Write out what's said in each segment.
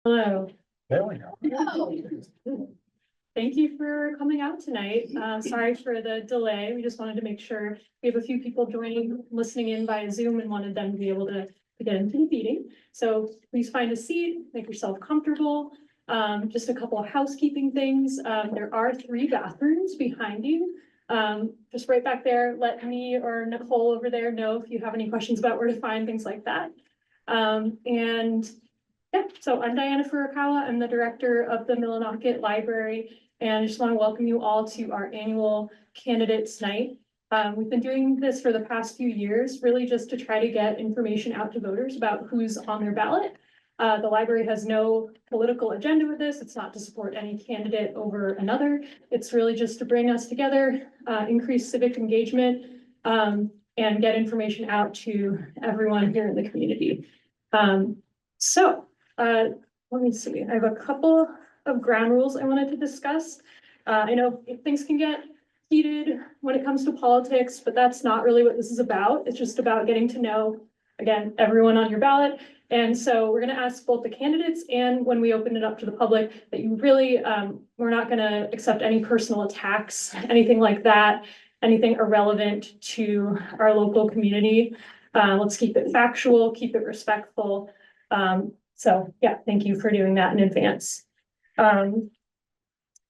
Hello. There we go. Thank you for coming out tonight. Sorry for the delay. We just wanted to make sure we have a few people joining, listening in via Zoom and wanted them to be able to get into the meeting. So please find a seat, make yourself comfortable. Just a couple of housekeeping things. There are 3 bathrooms behind you. Just right back there, let me or Nicole over there know if you have any questions about where to find things like that. Yeah, so I'm Diana Furukawa. I'm the director of the Millinocket Library, and I just want to welcome you all to our annual Candidates Night. We've been doing this for the past few years, really just to try to get information out to voters about who's on their ballot. The library has no political agenda with this. It's not to support any candidate over another. It's really just to bring us together, increase civic engagement, and get information out to everyone here in the community. Let me see, I have a couple of ground rules I wanted to discuss. I know things can get heated when it comes to politics, but that's not really what this is about. It's just about getting to know, again, everyone on your ballot. And so we're going to ask both the candidates and when we open it up to the public that you really, we're not going to accept any personal attacks, anything like that, anything irrelevant to our local community. Let's keep it factual, keep it respectful. So yeah, thank you for doing that in advance. In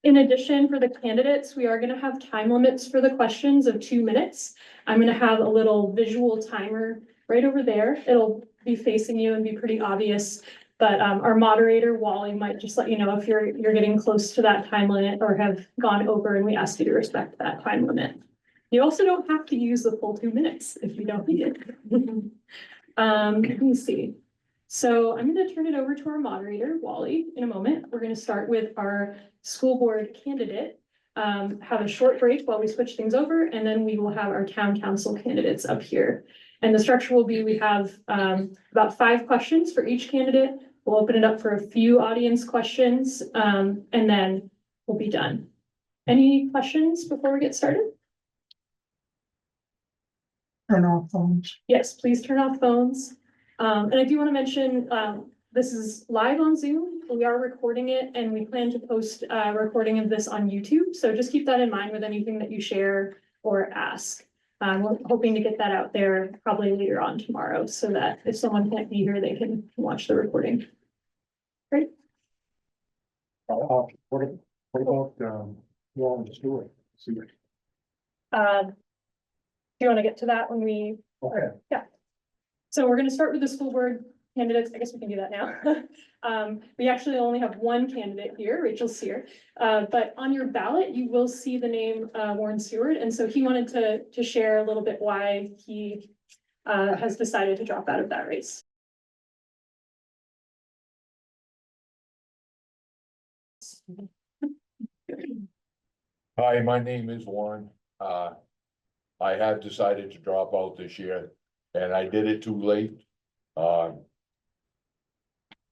addition, for the candidates, we are going to have time limits for the questions of 2 minutes. I'm going to have a little visual timer right over there. It'll be facing you and be pretty obvious, but our moderator, Wally, might just let you know if you're getting close to that time limit or have gone over, and we ask you to respect that time limit. You also don't have to use the full 2 minutes if you don't need it. Let me see. So I'm going to turn it over to our moderator, Wally, in a moment. We're going to start with our school board candidate, have a short break while we switch things over, and then we will have our town council candidates up here. And the structure will be, we have about 5 questions for each candidate. We'll open it up for a few audience questions, and then we'll be done. Any questions before we get started? Turn off phones. Yes, please turn off phones. And I do want to mention, this is live on Zoom. We are recording it and we plan to post a recording of this on YouTube. So just keep that in mind with anything that you share or ask. We're hoping to get that out there probably later on tomorrow so that if someone can't be here, they can watch the recording. Great. What about Wall and Stewart? Do you want to get to that when we? Okay. Yeah. So we're going to start with the school board candidates. I guess we can do that now. We actually only have one candidate here, Rachel Sear, but on your ballot, you will see the name Warren Stewart. And so he wanted to share a little bit why he has decided to drop out of that race. Hi, my name is Warren. I have decided to drop out this year, and I did it too late.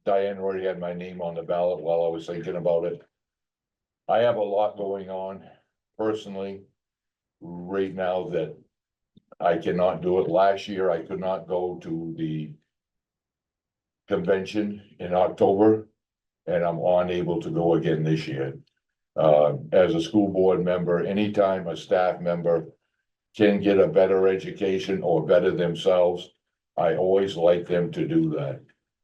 Diane already had my name on the ballot while I was thinking about it. I have a lot going on personally right now that I cannot do it. Last year, I could not go to the convention in October, and I'm unable to go again this year. As a school board member, anytime a staff member can get a better education or better themselves, I always like them to do that.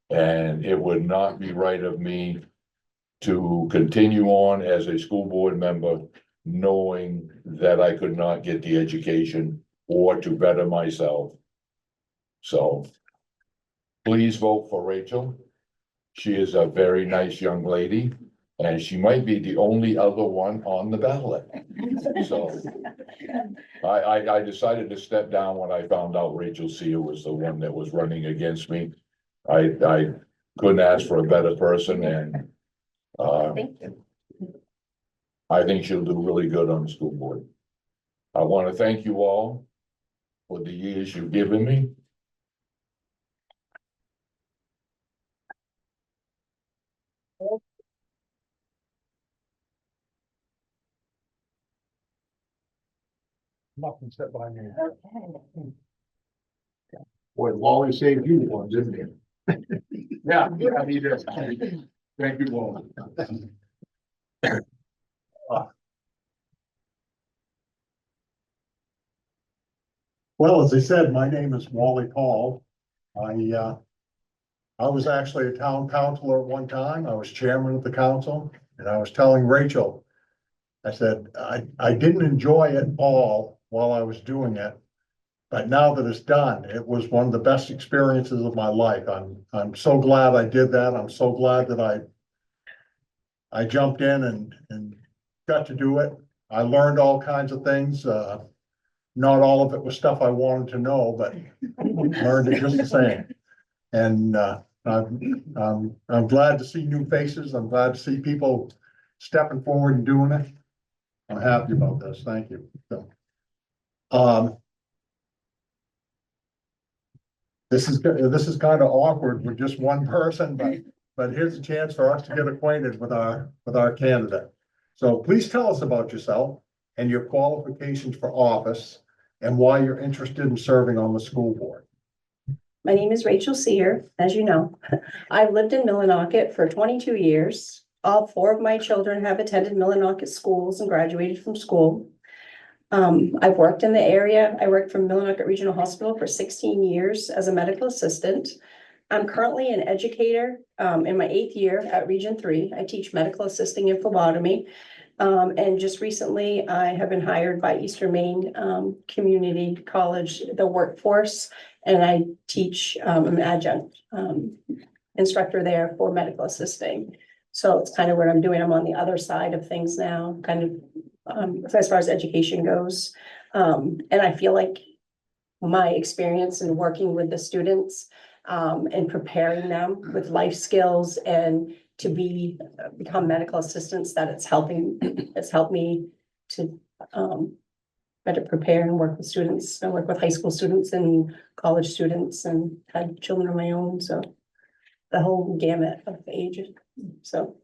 And it would not be right of me to continue on as a school board member, knowing that I could not get the education or to better myself. So please vote for Rachel. She is a very nice young lady, and she might be the only other one on the ballot. So I decided to step down when I found out Rachel Sear was the one that was running against me. I couldn't ask for a better person, and I think she'll do really good on the school board. I want to thank you all for the years you've given me. Nothing set by me. Boy, Wally saved you one, didn't he? Yeah, he did. Thank you, Wally. Well, as I said, my name is Wally Paul. I was actually a town councilor at one time. I was chairman of the council, and I was telling Rachel, I said, I didn't enjoy it all while I was doing it. But now that it's done, it was one of the best experiences of my life. I'm so glad I did that. I'm so glad that I jumped in and got to do it. I learned all kinds of things. Not all of it was stuff I wanted to know, but learned it just the same. And I'm glad to see new faces. I'm glad to see people stepping forward and doing it. I'm happy about this. Thank you. So, this is kind of awkward with just one person, but here's a chance for us to get acquainted with our candidate. So please tell us about yourself and your qualifications for office and why you're interested in serving on the school board. My name is Rachel Sear, as you know. I've lived in Millinocket for 22 years. All 4 of my children have attended Millinocket schools and graduated from school. I've worked in the area. I worked from Millinocket Regional Hospital for 16 years as a medical assistant. I'm currently an educator in my 8th year at Region 3. I teach medical assisting and phlebotomy. And just recently, I have been hired by Eastern Maine Community College, the workforce, and I teach, I'm an adjunct instructor there for medical assisting. So it's kind of what I'm doing. I'm on the other side of things now, kind of as far as education goes. And I feel like my experience in working with the students and preparing them with life skills and to become medical assistants, that it's helped me to better prepare and work with students. I work with high school students and college students and had children of my own, so the whole gamut of ages. So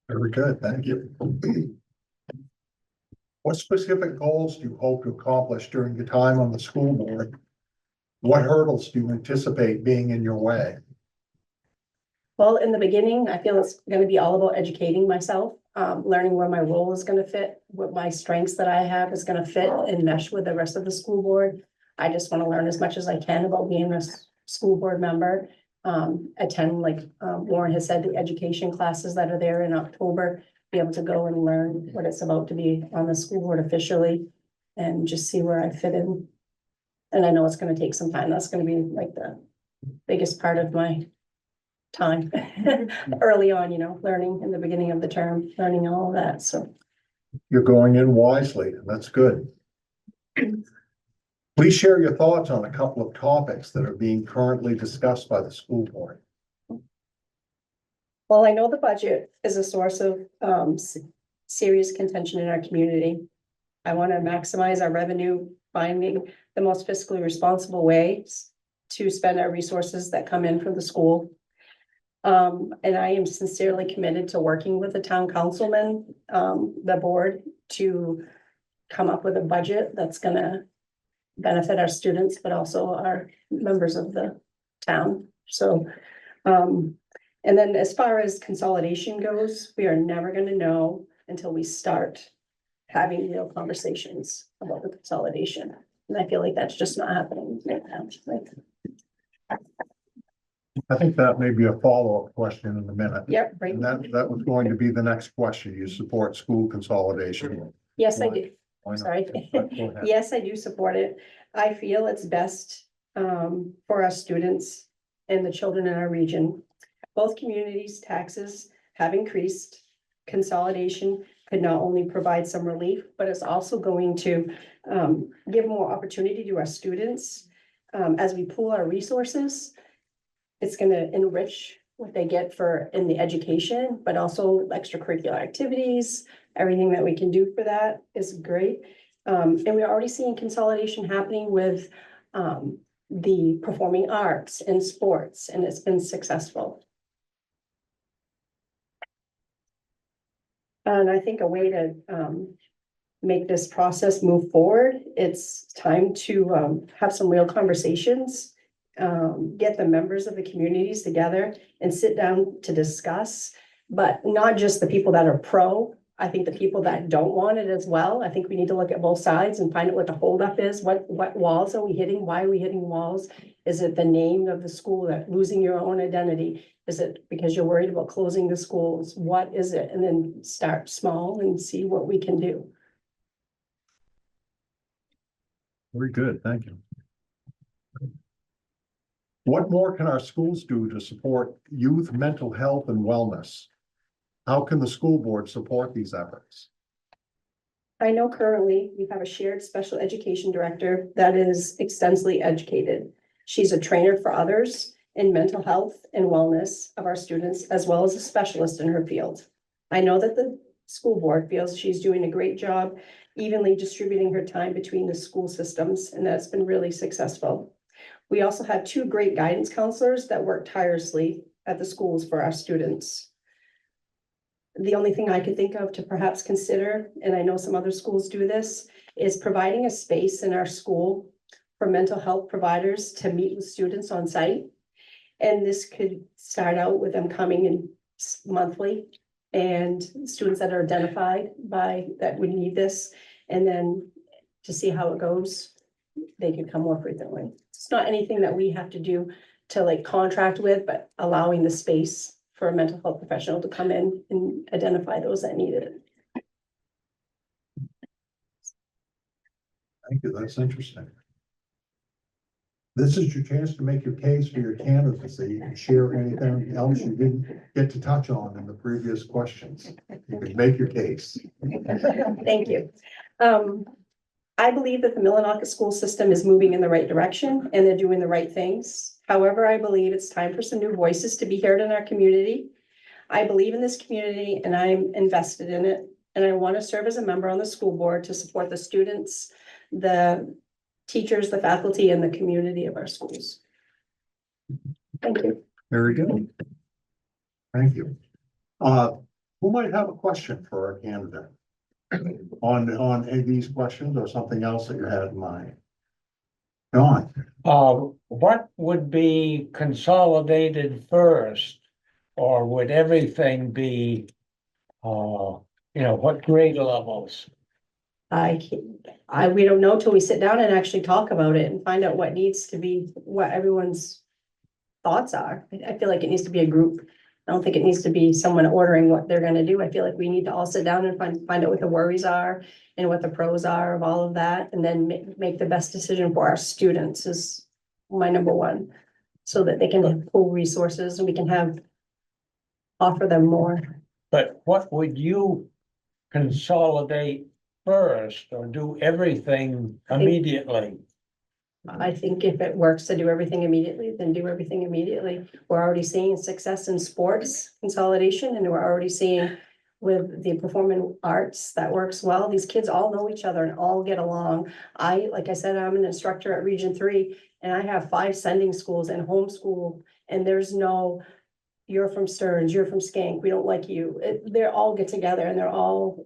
Very good, thank you. What specific goals do you hope to accomplish during your time on the school board? What hurdles do you anticipate being in your way? well, in the beginning, I feel it's going to be all about educating myself, learning where my role is going to fit, what my strengths that I have is going to fit and mesh with the rest of the school board. I just want to learn as much as I can about being a school board member. Attend, like Warren has said, the education classes that are there in October, be able to go and learn what it's about to be on the school board officially and just see where I fit in. And I know it's going to take some time. That's going to be like the biggest part of my time early on, learning in the beginning of the term, learning all of that. So You're going in wisely, that's good. Please share your thoughts on a couple of topics that are being currently discussed by the school board. well, I know the budget is a source of serious contention in our community. I want to maximize our revenue, finding the most fiscally responsible ways to spend our resources that come in from the school. And I am sincerely committed to working with the town councilman, the board, to come up with a budget that's gonna benefit our students, but also our members of the town. So, and then as far as consolidation goes, we are never gonna know until we start having real conversations about the consolidation. And I feel like that's just not happening right now. I think that may be a follow-up question in a minute. Yep, right. And that was going to be the next question. You support school consolidation. Yes, I do. Why not? Sorry. Go ahead. Yes, I do support it. I feel it's best for our students and the children in our region. Both communities' taxes have increased. Consolidation could not only provide some relief, but it's also going to give more opportunity to our students. As we pool our resources, it's going to enrich what they get in the education, but also extracurricular activities. Everything that we can do for that is great. And we're already seeing consolidation happening with the performing arts and sports, and it's been successful. And I think a way to make this process move forward, it's time to have some real conversations get the members of the communities together and sit down to discuss, but not just the people that are pro. I think the people that don't want it as well. I think we need to look at both sides and find out what the holdup is. What walls are we hitting? Why are we hitting walls? Is it the name of the school, that losing your own identity? Is it because you're worried about closing the schools? What is it? And then start small and see what we can do. Very good, thank you. What more can our schools do to support youth mental health and wellness? How can the school board support these efforts? I know currently you have a shared special education director that is extensively educated. She's a trainer for others in mental health and wellness of our students, as well as a specialist in her field. I know that the school board feels she's doing a great job evenly distributing her time between the school systems, and that's been really successful. We also have 2 great guidance counselors that work tirelessly at the schools for our students. The only thing I could think of to perhaps consider, and I know some other schools do this, is providing a space in our school for mental health providers to meet with students on site. And this could start out with them coming in monthly, and students that are identified by that would need this, and then to see how it goes, they could come more frequently. It's not anything that we have to do to like contract with, but allowing the space for a mental health professional to come in and identify those that need it. Thank you, that's interesting. This is your chance to make your case for your candidacy and share anything else you didn't get to touch on in the previous questions. You can make your case. Thank you. I believe that the Millinocket school system is moving in the right direction and they're doing the right things. However, I believe it's time for some new voices to be heard in our community. I believe in this community and I'm invested in it. And I want to serve as a member on the school board to support the students, the teachers, the faculty, and the community of our schools. Thank you. Very good. Thank you. Who might have a question for our candidate? On any of these questions or something else that you had in mind? Don? What would be consolidated first? Or would everything be, what grade levels? We don't know till we sit down and actually talk about it and find out what needs to be, what everyone's thoughts are. I feel like it needs to be a group. I don't think it needs to be someone ordering what they're gonna do. I feel like we need to all sit down and find out what the worries are and what the pros are of all of that, and then make the best decision for our students is my number one. So that they can have full resources and we can offer them more. But what would you consolidate first or do everything immediately? I think if it works to do everything immediately, then do everything immediately. We're already seeing success in sports consolidation, and we're already seeing with the performing arts that works well. These kids all know each other and all get along. Like I said, I'm an instructor at Region 3 and I have 5 sending schools and homeschool, and there's no, you're from Stearns, you're from Skank, we don't like you. They're all get together and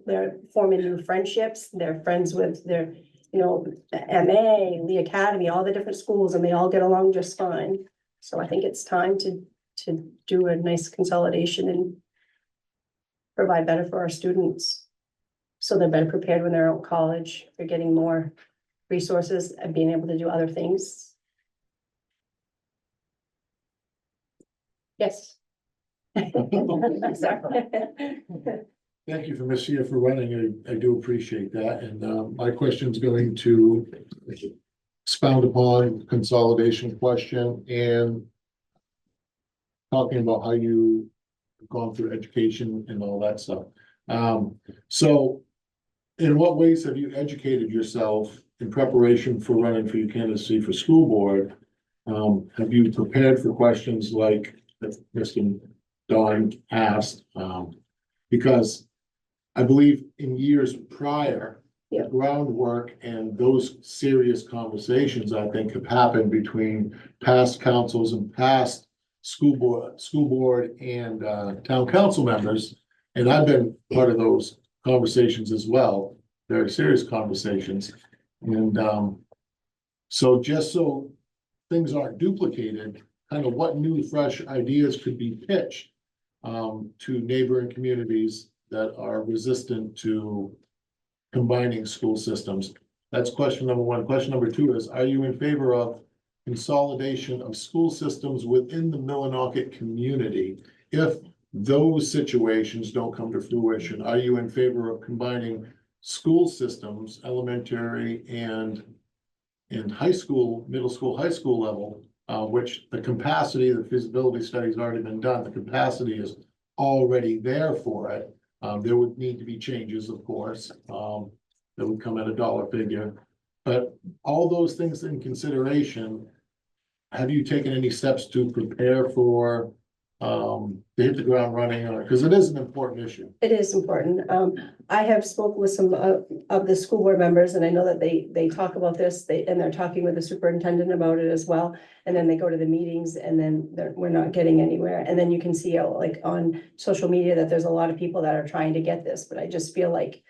they're forming new friendships. They're friends with their, MA, the academy, all the different schools, and they all get along just fine. So I think it's time to do a nice consolidation and provide better for our students. So they're better prepared when they're out of college. They're getting more resources and being able to do other things. Yes. Sorry. Thank you for Ms. Sia for running. I do appreciate that. And my question is going to expound upon the consolidation question and talking about how you have gone through education and all that stuff. So in what ways have you educated yourself in preparation for running for your candidacy for school board? Have you prepared for questions like that Mr. Don asked? Because I believe in years prior, Yeah. groundwork and those serious conversations, I think, have happened between past councils and past school board and town council members. And I've been part of those conversations as well, very serious conversations. And so just so things aren't duplicated, kind of what new, fresh ideas could be pitched to neighboring communities that are resistant to combining school systems. That's question number one. Question number two is, are you in favor of consolidation of school systems within the Millinocket community? If those situations don't come to fruition, are you in favor of combining school systems, elementary and high school, middle school, high school level, which the capacity, the feasibility study's already been done, the capacity is already there for it. There would need to be changes, of course, that would come at a dollar figure. But all those things in consideration, have you taken any steps to prepare for to hit the ground running, or, because it is an important issue? It is important. I have spoken with some of the school board members, and I know that they talk about this, and they're talking with the superintendent about it as well. And then they go to the meetings, and then we're not getting anywhere. And then you can see like on social media that there's a lot of people that are trying to get this, but I just feel like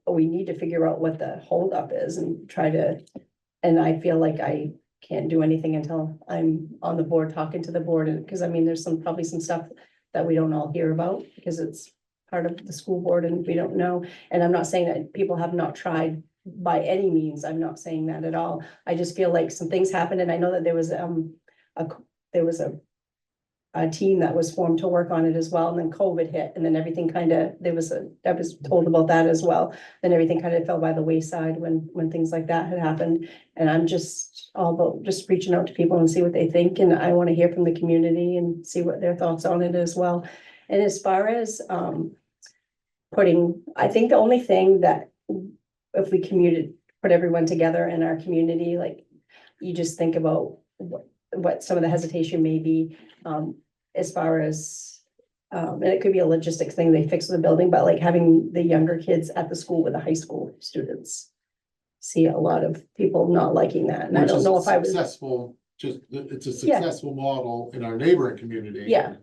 we need to figure out what the holdup is and try to, and I feel like I can't do anything until I'm on the board talking to the board, and because I mean, there's probably some stuff that we don't all hear about because it's part of the school board and we don't know. And I'm not saying that people have not tried by any means. I'm not saying that at all. I just feel like some things happened, and I know that there was a team that was formed to work on it as well, and then COVID hit, and then everything kind of, I was told about that as well. Then everything kind of fell by the wayside when things like that had happened. And I'm just all about just reaching out to people and see what they think, and I want to hear from the community and see what their thoughts on it as well. And as far as I think the only thing that if we put everyone together in our community, like you just think about what some of the hesitation may be, as far as, and it could be a logistics thing, they fix the building, but like having the younger kids at the school with the high school students. See a lot of people not liking that, and I don't know if I was. Successful, it's a successful model in our neighboring community. Yeah.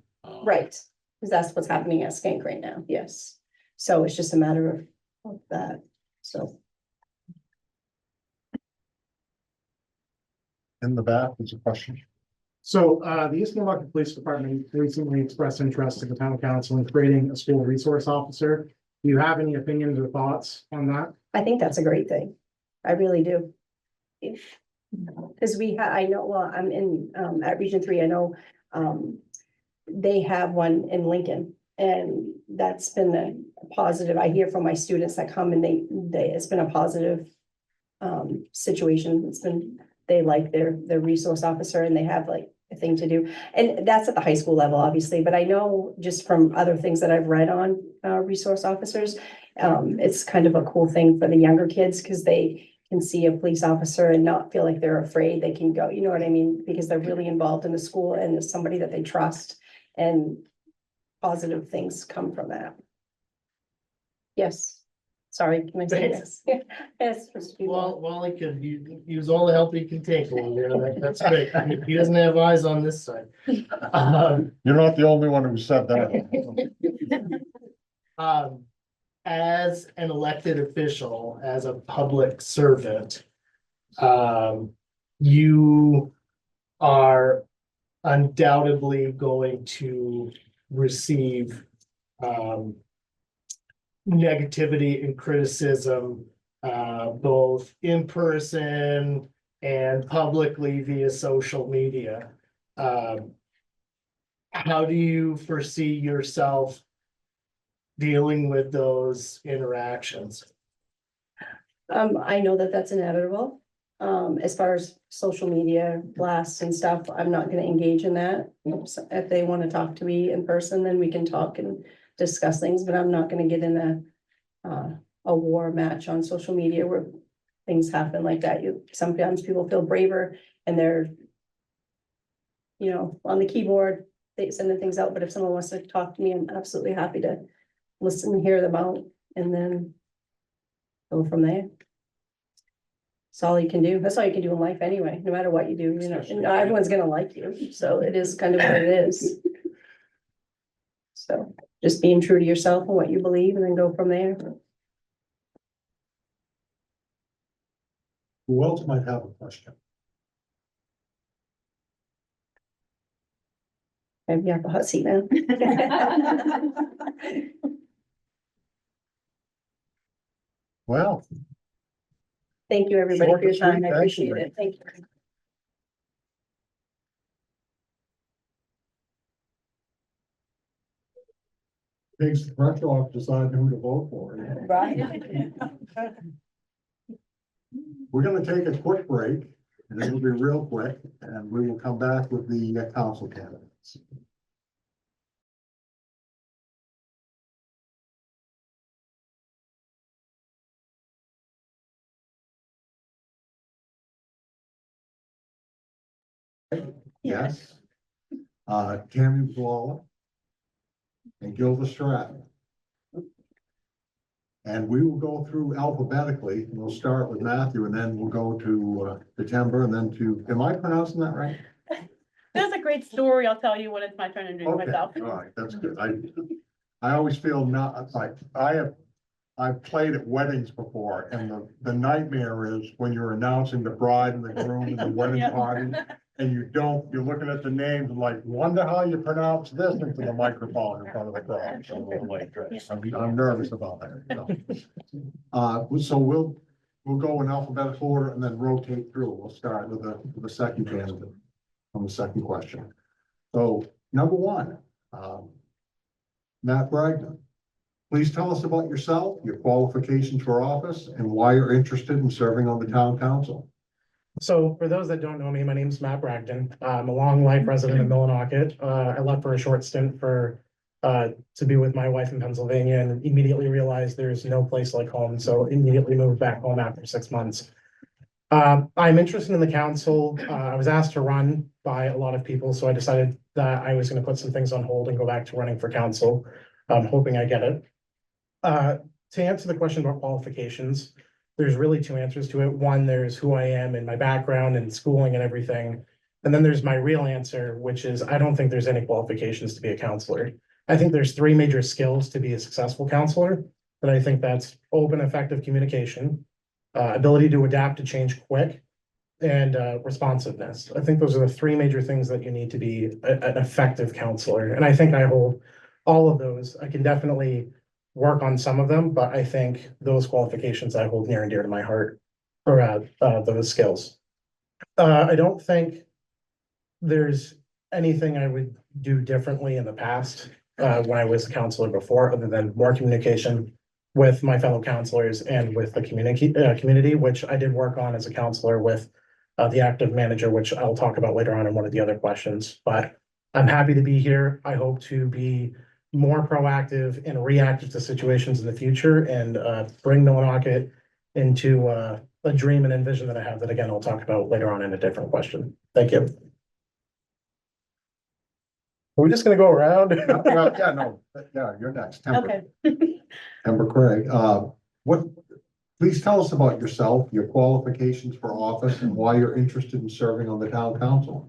Right, because that's what's happening at Skank right now, yes. So it's just a matter of that, so. In the back, there's a question. So, the East Millinocket Police Department recently expressed interest in the town council in creating a school resource officer. Do you have any opinions or thoughts on that? I think that's a great thing. I really do. Because I know, well, I'm in, at Region 3, I know, they have one in Lincoln, and that's been a positive. I hear from my students that come and it's been a positive, situation. They like their resource officer, and they have like a thing to do. And that's at the high school level, obviously, but I know just from other things that I've read on, resource officers, it's kind of a cool thing for the younger kids, because they can see a police officer and not feel like they're afraid. They can go, you know what I mean? Because they're really involved in the school, and there's somebody that they trust, and positive things come from that. Yes. Sorry, can I say this? Yes. Well, Wally could use all the help he can take over there. That's great. He doesn't have eyes on this side. You're not the only one who said that. As an elected official, as a public servant, you are undoubtedly going to receive negativity and criticism, both in person and publicly via social media. How do you foresee yourself dealing with those interactions? I know that that's inevitable. As far as social media blasts and stuff, I'm not gonna engage in that. So if they want to talk to me in person, then we can talk and discuss things, but I'm not gonna get in a war match on social media where things happen like that. Sometimes people feel braver and they're, on the keyboard, they sending things out, but if someone wants to talk to me, I'm absolutely happy to listen and hear them out, and then go from there. That's all you can do. That's all you can do in life anyway, no matter what you do, and not everyone's gonna like you, so it is kind of what it is. So just being true to yourself and what you believe, and then go from there. Who else might have a question? And you have the hot seat now. Well, Thank you, everybody, Short for your and time. sweet, I thank appreciate you. it. Thank you. takes the pressure off deciding who to vote for. Right. We're gonna take a quick break, and it'll be real quick, and we will come back with the council candidates. Yes. Tammy Blalla. And Gilda Stratton. And we will go through alphabetically. We'll start with Matthew, and then we'll go to Timber, and then to, am I pronouncing that right? There's a great story I'll tell you when it's my turn to introduce Okay, myself. all right, that's good. I always feel not, like, I've played at weddings before, and the nightmare is when you're announcing the bride and the groom and the wedding Yeah. party. And you're looking at the names and like, wonder how you pronounce this into the microphone in front of the crowd. So I'm nervous about that. So we'll go in alphabetical order and then rotate through. We'll start with the second candidate on the second question. So number one, Matt Bragdon. Please tell us about yourself, your qualifications for office, and why you're interested in serving on the town council. So for those that don't know me, my name is Matt Bragdon. I'm a long life resident of Millinocket. I left for a short stint to be with my wife in Pennsylvania and immediately realized there's no place like home. So immediately moved back home after 6 months. I'm interested in the council. I was asked to run by a lot of people, so I decided that I was going to put some things on hold and go back to running for council. I'm hoping I get it. To answer the question about qualifications, there's really two answers to it. One, there's who I am and my background and schooling and everything. And then there's my real answer, which is I don't think there's any qualifications to be a counselor. I think there's three major skills to be a successful counselor. And I think that's open, effective communication, ability to adapt to change quick, and responsiveness. I think those are the three major things that you need to be an effective counselor. And I think I hold all of those. I can definitely work on some of them, but I think those qualifications I hold near and dear to my heart are those skills. I don't think there's anything I would do differently in the past when I was a counselor before, other than more communication with my fellow counselors and with the community, which I did work on as a counselor with the active manager, which I'll talk about later on in one of the other questions. But I'm happy to be here. I hope to be more proactive and reactive to situations in the future and bring Millinocket into a dream and envision that I have that, again, I'll talk about later on in a different question. Thank you. Are we just gonna go around? Yeah, you're next. Timber. Okay. Timber Craig, please tell us about yourself, your qualifications for office, and why you're interested in serving on the town council.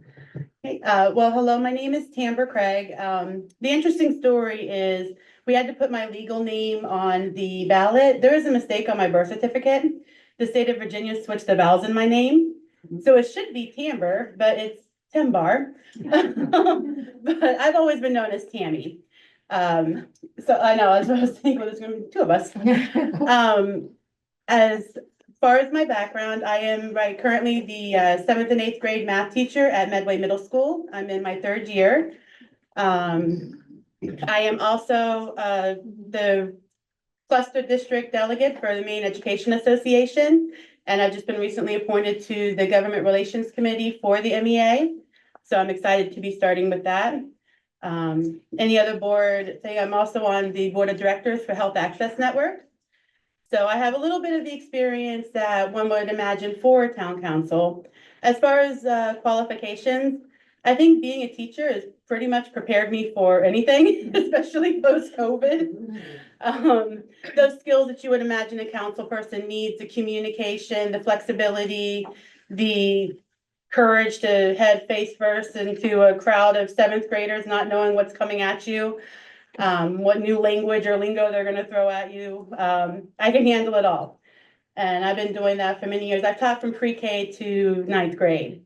Hey, well, hello, my name is Tamber Craig. The interesting story is we had to put my legal name on the ballot. There was a mistake on my birth certificate. The state of Virginia switched the vowels in my name. So it should be Tamber, but it's Timbar. But I've always been known as Tammy. So I know, I was thinking, well, there's gonna be two of us. As far as my background, I am currently the 7th and 8th grade math teacher at Medway Middle School. I'm in my 3rd year. I am also the cluster district delegate for the Maine Education Association. And I've just been recently appointed to the Government Relations Committee for the MEA. So I'm excited to be starting with that. Any other board thing, I'm also on the board of directors for Health Access Network. So I have a little bit of the experience that one would imagine for town council. As far as qualifications, I think being a teacher has pretty much prepared me for anything, especially post-COVID. Those skills that you would imagine a council person needs, the communication, the flexibility, the courage to head face first into a crowd of 7th graders, not knowing what's coming at you, what new language or lingo they're gonna throw at you. I can handle it all. And I've been doing that for many years. I've taught from pre-K to 9th grade.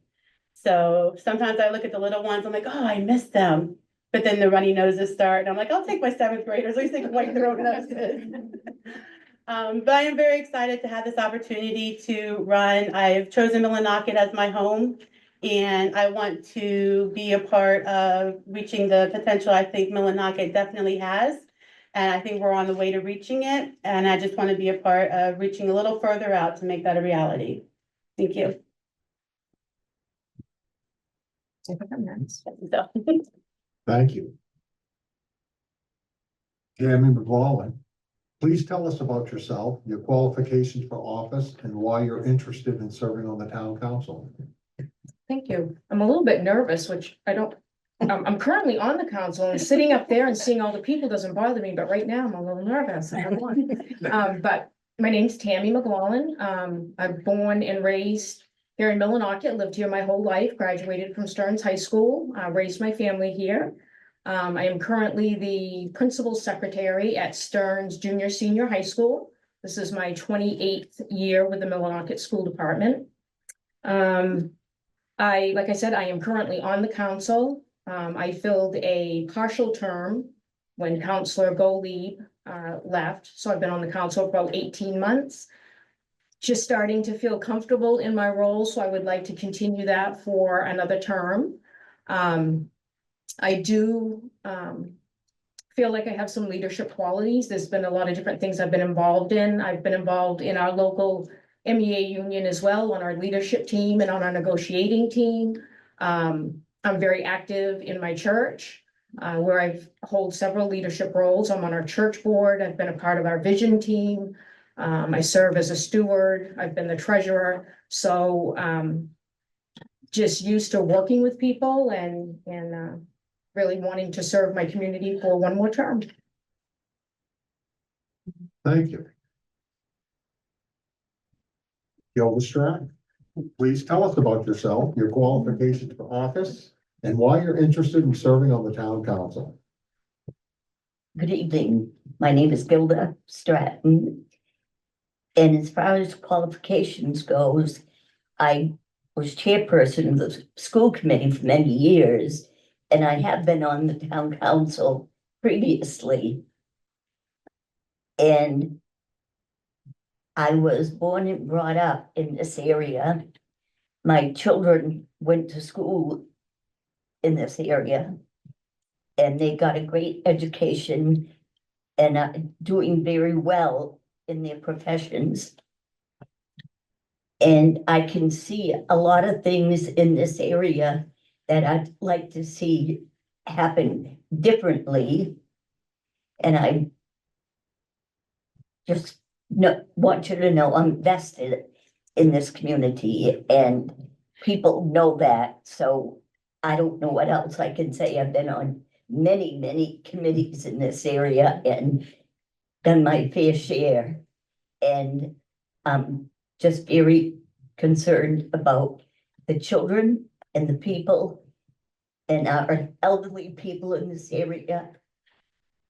So sometimes I look at the little ones, I'm like, oh, I miss them. but then the runny noses start, and I'm like, I'll take my seventh graders, at least they can wipe their own noses. But I am very excited to have this opportunity to run. I've chosen Millinocket as my home, and I want to be a part of reaching the potential I think Millinocket definitely has. And I think we're on the way to reaching it, and I just want to be a part of reaching a little further out to make that a reality. Thank you. So, Thank you. Tammy McLaughlin, please tell us about yourself, your qualifications for office, and why you're interested in serving on the town council. Thank you. I'm a little bit nervous, which I'm currently on the council and sitting up there and seeing all the people doesn't bother me, but right now I'm a little nervous. I don't want. But my name's Tammy McLaughlin. I'm born and raised here in Millinocket, lived here my whole life, graduated from Stearns High School, raised my family here. I am currently the principal secretary at Stearns Junior Senior High School. This is my 28th year with the Millinocket School Department. Like I said, I am currently on the council. I filled a partial term when Councillor Gottlieb left, so I've been on the council for about 18 months. Just starting to feel comfortable in my role, so I would like to continue that for another term. I do feel like I have some leadership qualities. There's been a lot of different things I've been involved in. I've been involved in our local MEA union as well, on our leadership team and on our negotiating team. I'm very active in my church, where I've hold several leadership roles. I'm on our church board. I've been a part of our vision team. I serve as a steward. I've been the treasurer. So just used to working with people and really wanting to serve my community for one more term. Thank you. Gilda Stratton, please tell us about yourself, your qualifications for office, and why you're interested in serving on the town council. Good evening. My name is Gilda Stratton. And as far as qualifications goes, I was chairperson of the school committee for many years, and I have been on the town council previously. And I was born and brought up in this area. My children went to school in this area, and they got a great education and are doing very well in their professions. And I can see a lot of things in this area that I'd like to see happen differently. And I just want you to know I'm vested in this community, and people know that. So I don't know what else I can say. I've been on many, many committees in this area and done my fair share. And I'm just very concerned about the children and the people and our elderly people in this area,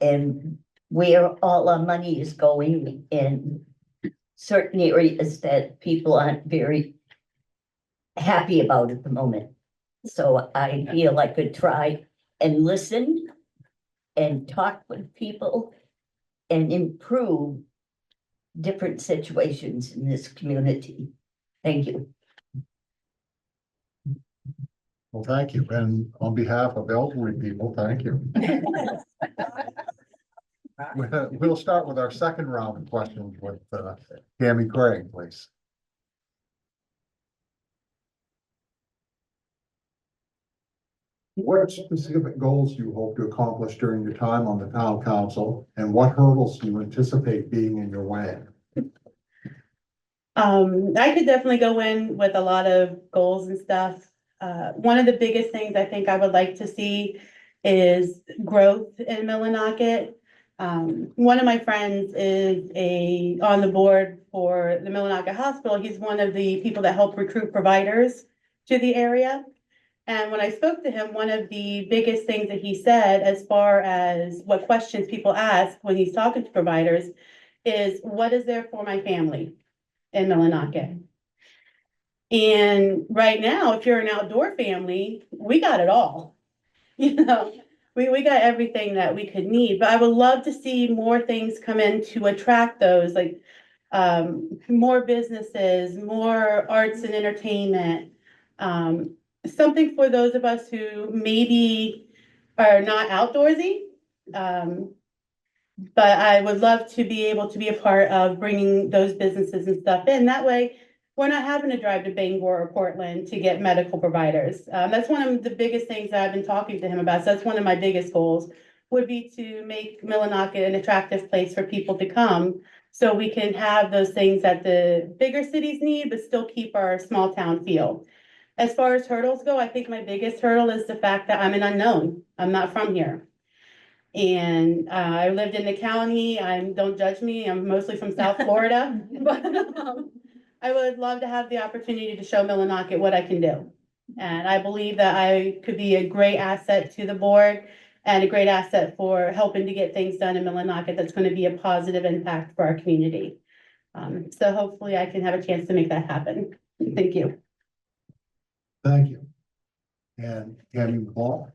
and where all our money is going in certain areas that people aren't very happy about at the moment. So I feel I could try and listen and talk with people and improve different situations in this community. Thank you. Well, thank you. And on behalf of elderly people, thank you. We'll start with our second round of questions with Tammy Craig, please. What specific goals do you hope to accomplish during your time on the town council, and what hurdles do you anticipate being in your way? I could definitely go in with a lot of goals and stuff. One of the biggest things I think I would like to see is growth in Millinocket. One of my friends is on the board for the Millinocket Hospital. He's one of the people that help recruit providers to the area. And when I spoke to him, one of the biggest things that he said, as far as what questions people ask when he's talking to providers, is what is there for my family in Millinocket? And right now, if you're an outdoor family, we got it all. You know, we got everything that we could need, but I would love to see more things come in to attract those, like more businesses, more arts and entertainment. Something for those of us who maybe are not outdoorsy. But I would love to be able to be a part of bringing those businesses and stuff in. That way, we're not having to drive to Bangor or Portland to get medical providers. That's one of the biggest things that I've been talking to him about. So that's one of my biggest goals, would be to make Millinocket an attractive place for people to come. So we can have those things that the bigger cities need, but still keep our small town feel. As far as hurdles go, I think my biggest hurdle is the fact that I'm an unknown. I'm not from here. And I lived in the county. Don't judge me, I'm mostly from South Florida. But I would love to have the opportunity to show Millinocket what I can do. And I believe that I could be a great asset to the board and a great asset for helping to get things done in Millinocket that's going to be a positive impact for our community. So hopefully I can have a chance to make that happen. Thank you. Thank you. And Tammy Paul.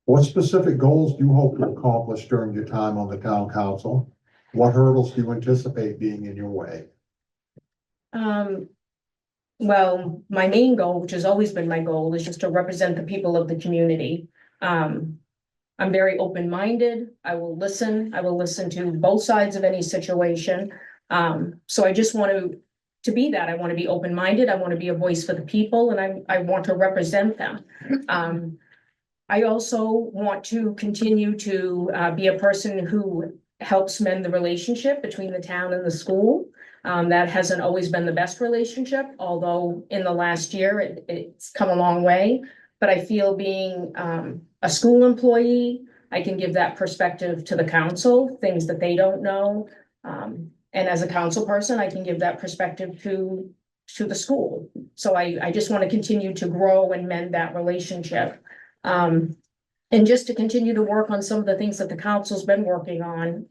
What specific goals do you hope to accomplish during your time on the town council? What hurdles do you anticipate being in your way? Well, my main goal, which has always been my goal, is just to represent the people of the community. I'm very open-minded. I will listen to both sides of any situation. So I just want to be that. I want to be open-minded. I want to be a voice for the people, and I want to represent them. I also want to continue to be a person who helps mend the relationship between the town and the school. That hasn't always been the best relationship, although in the last year it's come a long way. But I feel being a school employee, I can give that perspective to the council, things that they don't know. And as a council person, I can give that perspective to the school. So I just want to continue to grow and mend that relationship. And just to continue to work on some of the things that the council's been working on.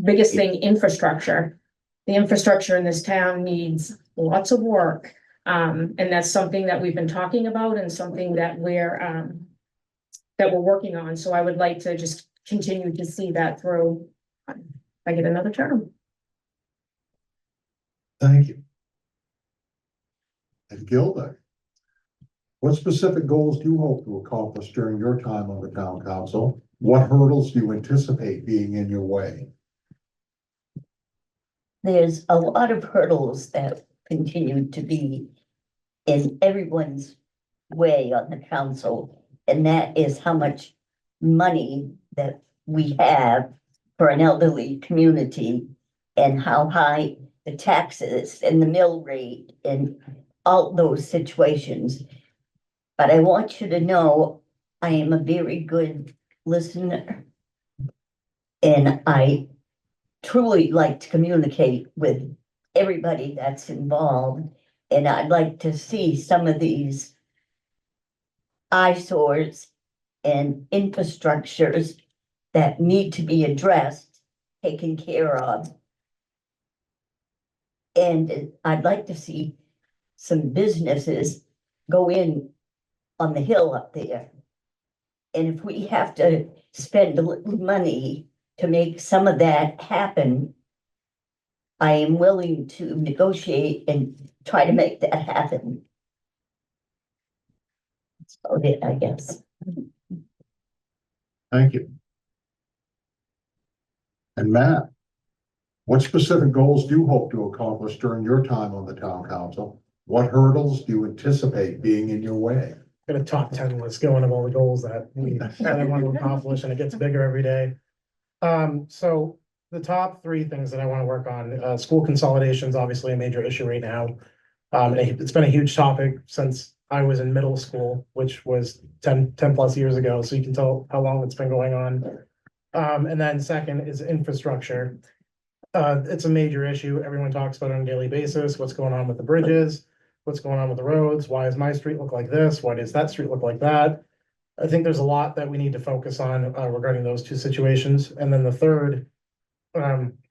Biggest thing, infrastructure. The infrastructure in this town needs lots of work. And that's something that we've been talking about and something that we're working on. So I would like to just continue to see that through. If I get another term. Thank you. And Gilda, what specific goals do you hope to accomplish during your time on the town council? What hurdles do you anticipate being in your way? There's a lot of hurdles that continue to be in everyone's way on the council, and that is how much money that we have for an elderly community and how high the taxes and the mill rate and all those situations. But I want you to know I am a very good listener, and I truly like to communicate with everybody that's involved. And I'd like to see some of these eyesores and infrastructures that need to be addressed, taken care of. And I'd like to see some businesses go in on the hill up there. And if we have to spend a little money to make some of that happen, I am willing to negotiate and try to make that happen. That's about it, I guess. Thank you. And Matt, what specific goals do you hope to accomplish during your time on the town council? What hurdles do you anticipate being in your way? Got a top 10 list going of all the goals that I want to accomplish, and it gets bigger every day. So the top 3 things that I want to work on, school consolidation is obviously a major issue right now. It's been a huge topic since I was in middle school, which was 10 plus years ago. So you can tell how long it's been going on. And then second is infrastructure. It's a major issue. Everyone talks about it on a daily basis. What's going on with the bridges? What's going on with the roads? Why does my street look like this? Why does that street look like that? I think there's a lot that we need to focus on regarding those 2 situations. And then the third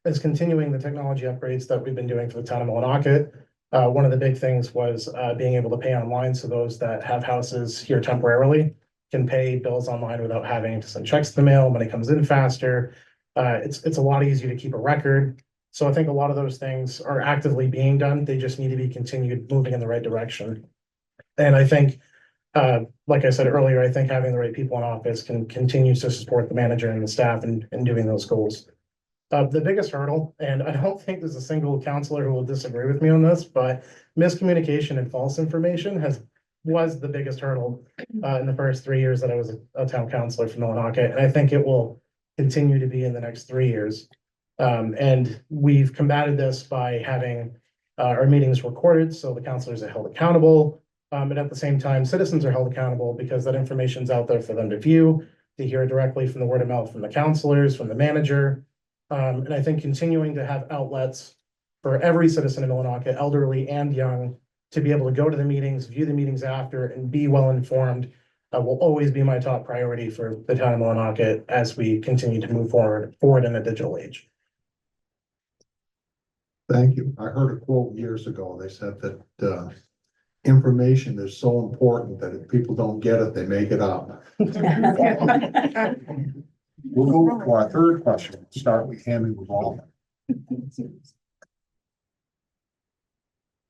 is continuing the technology upgrades that we've been doing for the town of Millinocket. One of the big things was being able to pay online, so those that have houses here temporarily can pay bills online without having to send checks to the mail, money comes in faster. It's a lot easier to keep a record. So I think a lot of those things are actively being done. They just need to be continued moving in the right direction. And I think, like I said earlier, I think having the right people in office can continue to support the manager and the staff in doing those goals. The biggest hurdle, and I don't think there's a single counselor who will disagree with me on this, but miscommunication and false information was the biggest hurdle in the first 3 years that I was a town councilor for Millinocket, and I think it will continue to be in the next 3 years. And we've combated this by having our meetings recorded, so the counselors are held accountable. And at the same time, citizens are held accountable because that information's out there for them to view, to hear directly from the word of mouth from the counselors, from the manager. And I think continuing to have outlets for every citizen in Millinocket, elderly and young, to be able to go to the meetings, view the meetings after, and be well informed will always be my top priority for the town of Millinocket as we continue to move forward in a digital age. Thank you. I heard a quote years ago. They said that information is so important that if people don't get it, they make it up. We'll go to our third question. We'll start with Tammy Revolver.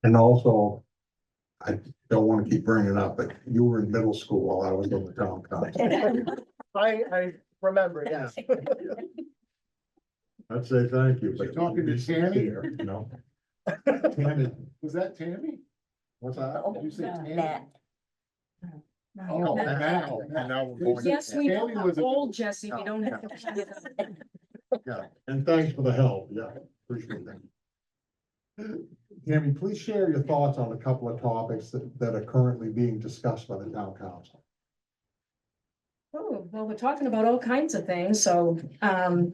And also, I don't want to keep bringing it up, but you were in middle school while I was on the town council. I remember, yeah. I'd say thank you. You're talking to Tammy? Here, you know. Tammy, Was that Tammy? what's that? Oh, Did you say Tammy? Matt. Oh, now, and now we're going. Yes, we Tammy was a- old Jesse, we don't have. Yeah, and thanks for the help. Yeah, appreciate that. Tammy, please share your thoughts on a couple of topics that are currently being discussed by the town council. Oh, well, we're talking about all kinds of things, so, but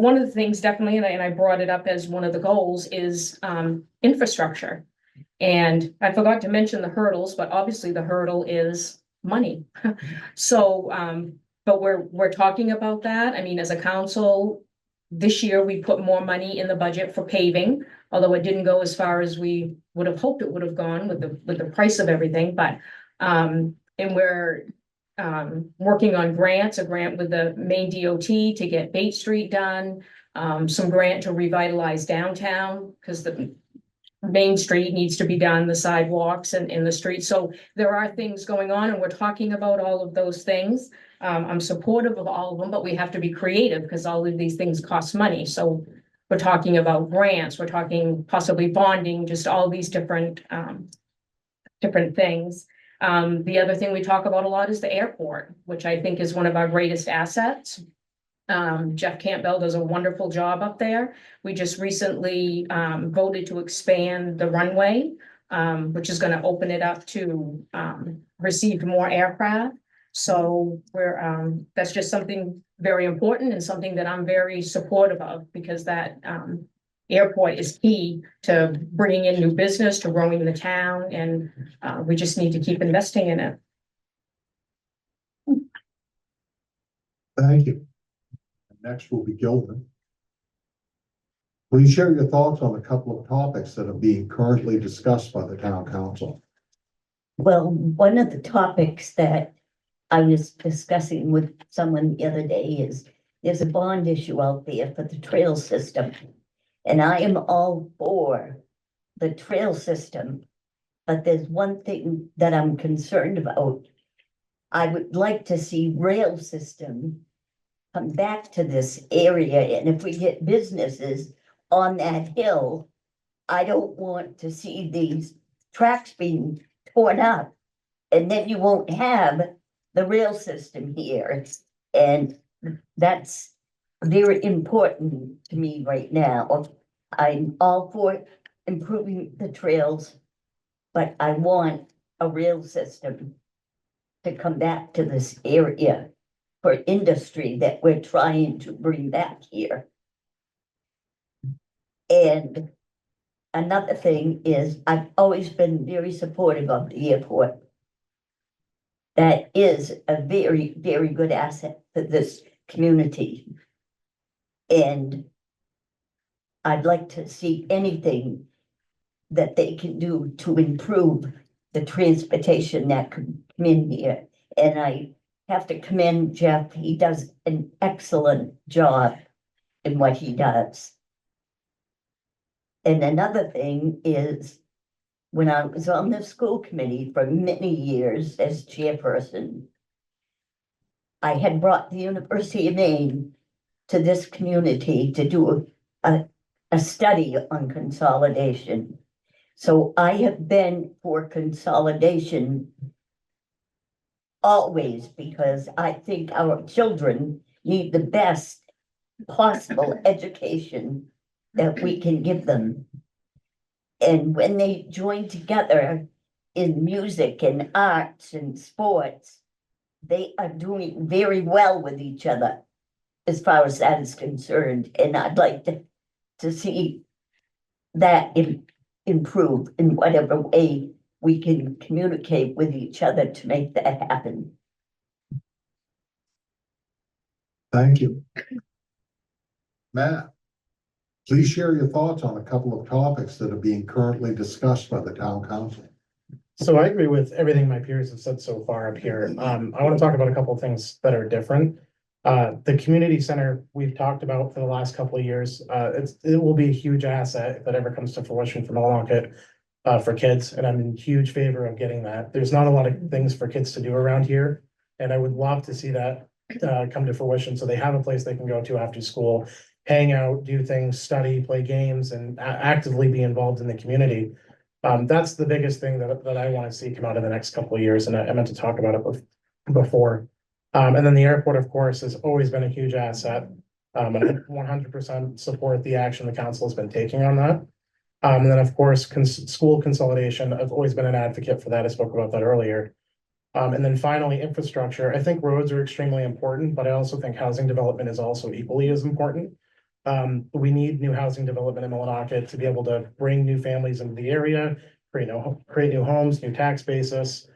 one of the things definitely, and I brought it up as one of the goals, is, infrastructure. And I forgot to mention the hurdles, but obviously the hurdle is money. So, but we're talking about that. I mean, as a council, this year we put more money in the budget for paving, although it didn't go as far as we would have hoped it would have gone with the price of everything, but, and we're working on grants, a grant with the Maine DOT to get Bate Street done, some grant to revitalize downtown, because the Main Street needs to be done, the sidewalks and in the street. So there are things going on and we're talking about all of those things. I'm supportive of all of them, but we have to be creative because all of these things cost money. So we're talking about grants, we're talking possibly bonding, just all these different things. The other thing we talk about a lot is the airport, which I think is one of our greatest assets. Jeff Campbell does a wonderful job up there. We just recently voted to expand the runway, which is going to open it up to receive more aircraft. So that's just something very important and something that I'm very supportive of, because that airport is key to bringing in new business, to growing the town, and we just need to keep investing in it. Thank you. Next will be Gilman. Please share your thoughts on a couple of topics that are being currently discussed by the town council. Well, one of the topics that I was discussing with someone the other day is there's a bond issue out there for the trail system. And I am all for the trail system, but there's one thing that I'm concerned about. I would like to see rail system come back to this area, and if we get businesses on that hill, I don't want to see these tracks being torn up, and then you won't have the rail system here, and that's very important to me right now. I'm all for improving the trails, but I want a rail system to come back to this area for industry that we're trying to bring back here. And another thing is, I've always been very supportive of the airport. That is a very, very good asset for this community. And I'd like to see anything that they can do to improve the transportation that could come in here. And I have to commend Jeff. He does an excellent job in what he does. And another thing is, when I was on the school committee for many years as chairperson, I had brought the University of Maine to this community to do a study on consolidation. So I have been for consolidation always, because I think our children need the best possible education that we can give them. And when they join together in music and arts and sports, they are doing very well with each other as far as that is concerned. And I'd like to see that improve in whatever way we can communicate with each other to make that happen. Thank you. Matt, please share your thoughts on a couple of topics that are being currently discussed by the town council. So I agree with everything my peers have said so far up here. I want to talk about a couple of things that are different. The community center we've talked about for the last couple of years, it will be a huge asset if that ever comes to fruition for Millinocket, for kids, and I'm in huge favor of getting that. There's not a lot of things for kids to do around here, and I would love to see that come to fruition, so they have a place they can go to after school, hang out, do things, study, play games, and actively be involved in the community. That's the biggest thing that I want to see come out in the next couple of years, and I meant to talk about it before. And then the airport, of course, has always been a huge asset. And I 100% support the action the council has been taking on that. And then, of course, school consolidation, I've always been an advocate for that. I spoke about that earlier. And then finally, infrastructure. I think roads are extremely important, but I also think housing development is also equally as important. We need new housing development in Millinocket to be able to bring new families into the area, create new homes, new tax basis.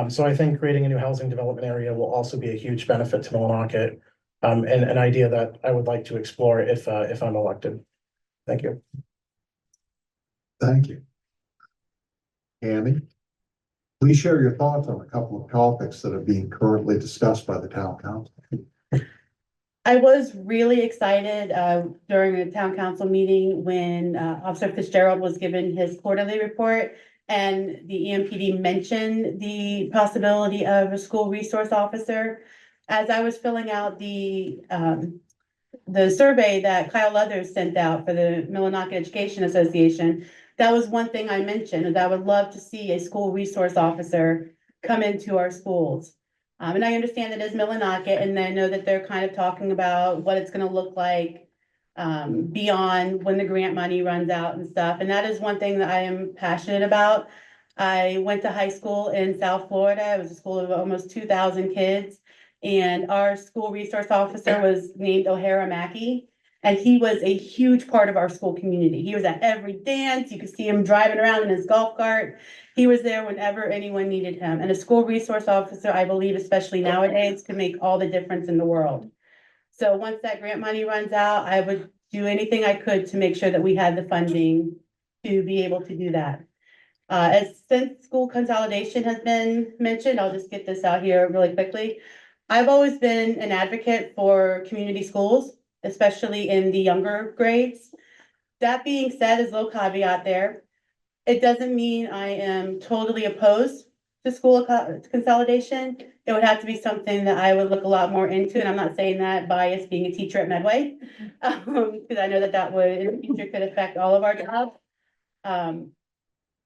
So I think creating a new housing development area will also be a huge benefit to Millinocket, and an idea that I would like to explore if I'm elected. Thank you. Thank you. Amy, please share your thoughts on a couple of topics that are being currently discussed by the town council. I was really excited during the town council meeting when Officer Fitzgerald was given his quarterly report, and the EMPD mentioned the possibility of a school resource officer. As I was filling out the survey that Kyle Leathers sent out for the Millinocket Education Association, that was one thing I mentioned, is I would love to see a school resource officer come into our schools. And I understand it is Millinocket, and I know that they're kind of talking about what it's gonna look like beyond when the grant money runs out and stuff. And that is one thing that I am passionate about. I went to high school in South Florida. It was a school of almost 2,000 kids. And our school resource officer was named O'Hara Mackey. And he was a huge part of our school community. He was at every dance. You could see him driving around in his golf cart. He was there whenever anyone needed him. And a school resource officer, I believe, especially nowadays, could make all the difference in the world. So once that grant money runs out, I would do anything I could to make sure that we had the funding to be able to do that. Since school consolidation has been mentioned, I'll just get this out here really quickly. I've always been an advocate for community schools, especially in the younger grades. That being said, there's a little caveat there. It doesn't mean I am totally opposed to school consolidation. It would have to be something that I would look a lot more into, and I'm not saying that bias being a teacher at Medway, because I know that would in the future could affect all of our jobs.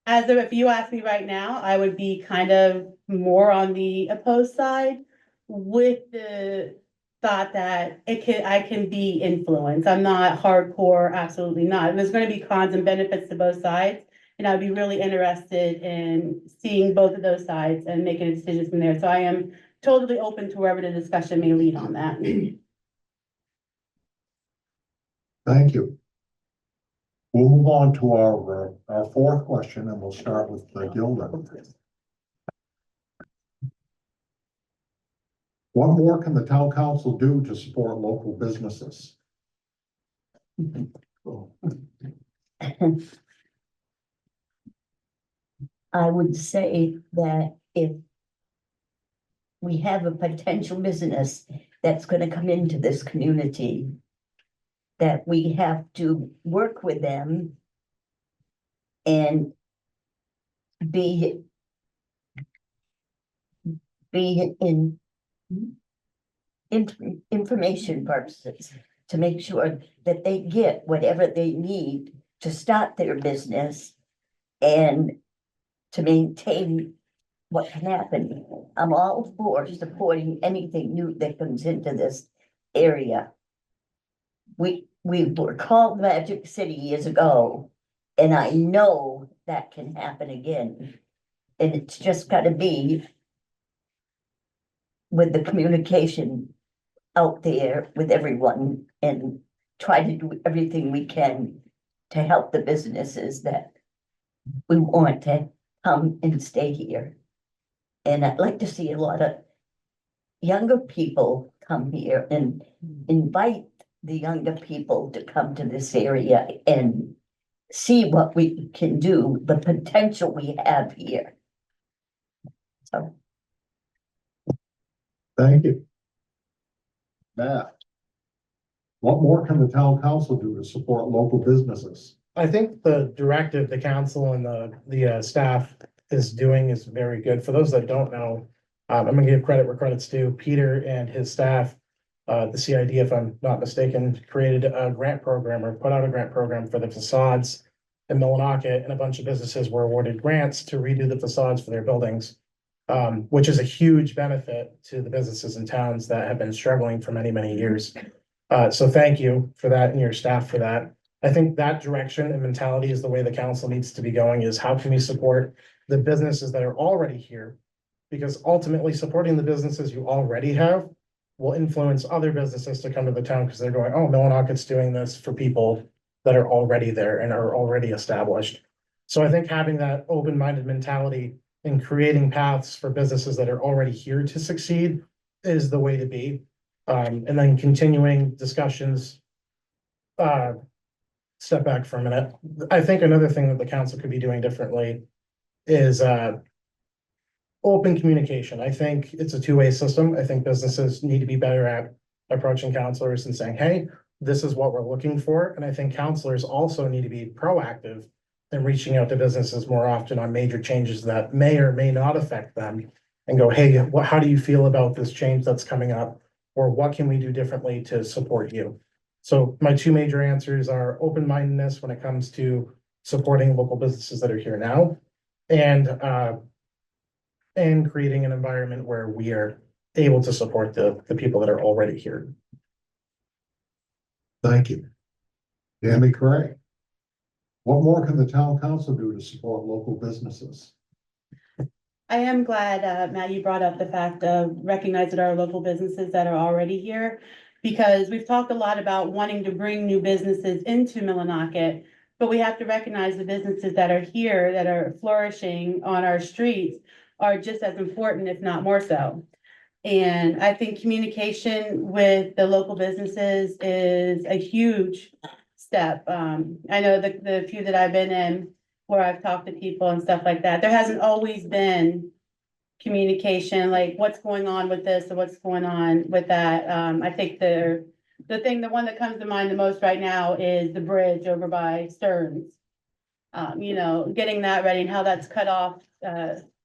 If you ask me right now, I would be kind of more on the opposed side, with the thought that I can be influenced. I'm not hardcore, absolutely not. There's going to be cons and benefits to both sides. And I'd be really interested in seeing both of those sides and making a decision from there. So I am totally open to wherever the discussion may lead on that. Thank you. We'll move on to our fourth question, and we'll start with Gilda. What more can the town council do to support local businesses? I would say that if we have a potential business that's gonna come into this community, that we have to work with them and be in information purposes, to make sure that they get whatever they need to start their business and to maintain what can happen. I'm all for supporting anything new that comes into this area. We were called Magic City years ago, and I know that can happen again. And it's just gotta be with the communication out there with everyone and try to do everything we can to help the businesses that we want to come and stay here. And I'd like to see a lot of younger people come here and invite the younger people to come to this area and see what we can do, the potential we have here. So, Thank you. Matt, what more can the town council do to support local businesses? I think the directive the council and the staff is doing is very good. For those that don't know, I'm gonna give credit where credit's due. Peter and his staff, the CID, if I'm not mistaken, created a grant program or put out a grant program for the facades in Millinocket, and a bunch of businesses were awarded grants to redo the facades for their buildings, which is a huge benefit to the businesses and towns that have been struggling for many, many years. So thank you for that and your staff for that. I think that direction and mentality is the way the council needs to be going, is how can we support the businesses that are already here? Because ultimately supporting the businesses you already have will influence other businesses to come to the town, because they're going, oh, Millinocket's doing this for people that are already there and are already established. So I think having that open-minded mentality and creating paths for businesses that are already here to succeed is the way to be. And then continuing discussions. Step back for a minute. I think another thing that the council could be doing differently is open communication. I think it's a two-way system. I think businesses need to be better at approaching counselors and saying, hey, this is what we're looking for. And I think counselors also need to be proactive in reaching out to businesses more often on major changes that may or may not affect them, and go, hey, how do you feel about this change that's coming up? Or what can we do differently to support you? So my two major answers are open-mindedness when it comes to supporting local businesses that are here now, and creating an environment where we are able to support the people that are already here. Thank you. Tammy Craig. What more can the town council do to support local businesses? I am glad, Matt, you brought up the fact of recognizing our local businesses that are already here, because we've talked a lot about wanting to bring new businesses into Millinocket, but we have to recognize the businesses that are here, that are flourishing on our streets, are just as important, if not more so. And I think communication with the local businesses is a huge step. I know the few that I've been in, where I've talked to people and stuff like that, there hasn't always been communication, like what's going on with this or what's going on with that. I think the one that comes to mind the most right now is the bridge over by Stearns. Getting that ready and how that's cut off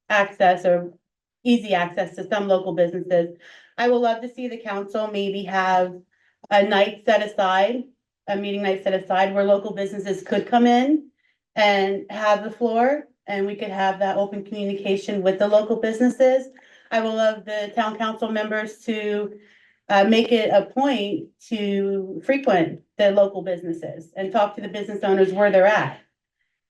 access or easy access to some local businesses. I would love to see the council maybe have a night set aside, a meeting night set aside, where local businesses could come in and have the floor, and we could have that open communication with the local businesses. I would love the town council members to make it a point to frequent the local businesses and talk to the business owners where they're at,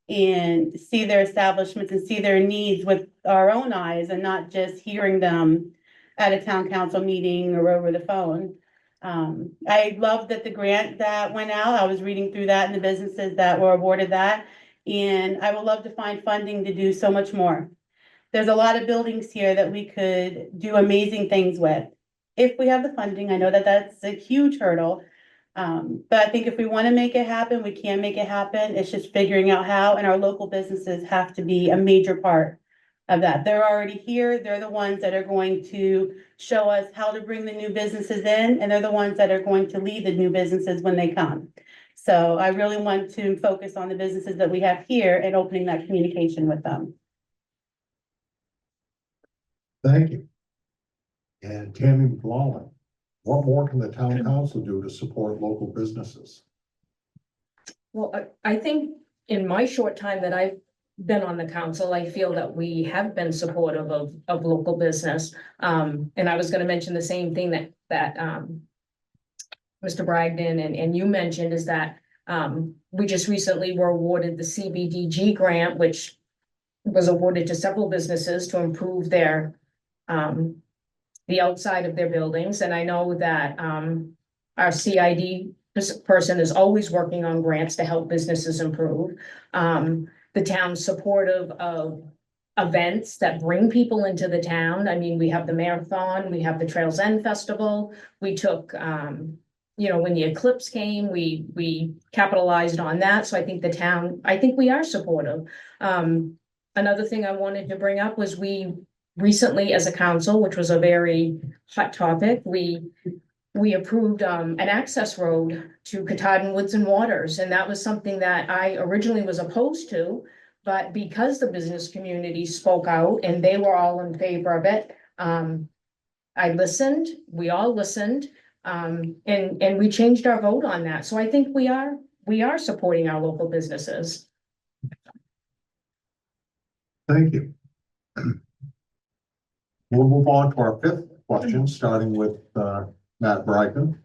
and see their establishments and see their needs with our own eyes, and not just hearing them at a town council meeting or over the phone. I love that the grant that went out, I was reading through that and the businesses that were awarded that, and I would love to find funding to do so much more. There's a lot of buildings here that we could do amazing things with, if we have the funding. I know that that's a huge hurdle. But I think if we want to make it happen, we can make it happen. It's just figuring out how, and our local businesses have to be a major part of that. They're already here. They're the ones that are going to show us how to bring the new businesses in, and they're the ones that are going to lead the new businesses when they come. So I really want to focus on the businesses that we have here and opening that communication with them. Thank you. And Tammy McLaughlin, what more can the town council do to support local businesses? Well, I think in my short time that I've been on the council, I feel that we have been supportive of local business. And I was gonna mention the same thing that Mr. Bragdon and you mentioned is that we just recently were awarded the CBDG grant, which was awarded to several businesses to improve their the outside of their buildings. And I know that our CID person is always working on grants to help businesses improve. The town's supportive of events that bring people into the town. I mean, we have the marathon, we have the Trails End Festival. We took, you know, when the eclipse came, we capitalized on that. So I think I think we are supportive. Another thing I wanted to bring up was we recently, as a council, which was a very hot topic, we approved an access road to Katahdin Woods and Waters, and that was something that I originally was opposed to, but because the business community spoke out and they were all in favor of it, I listened, we all listened, and we changed our vote on that. So I think we are supporting our local businesses. Thank you. We'll move on to our fifth question, starting with Matt Bragdon.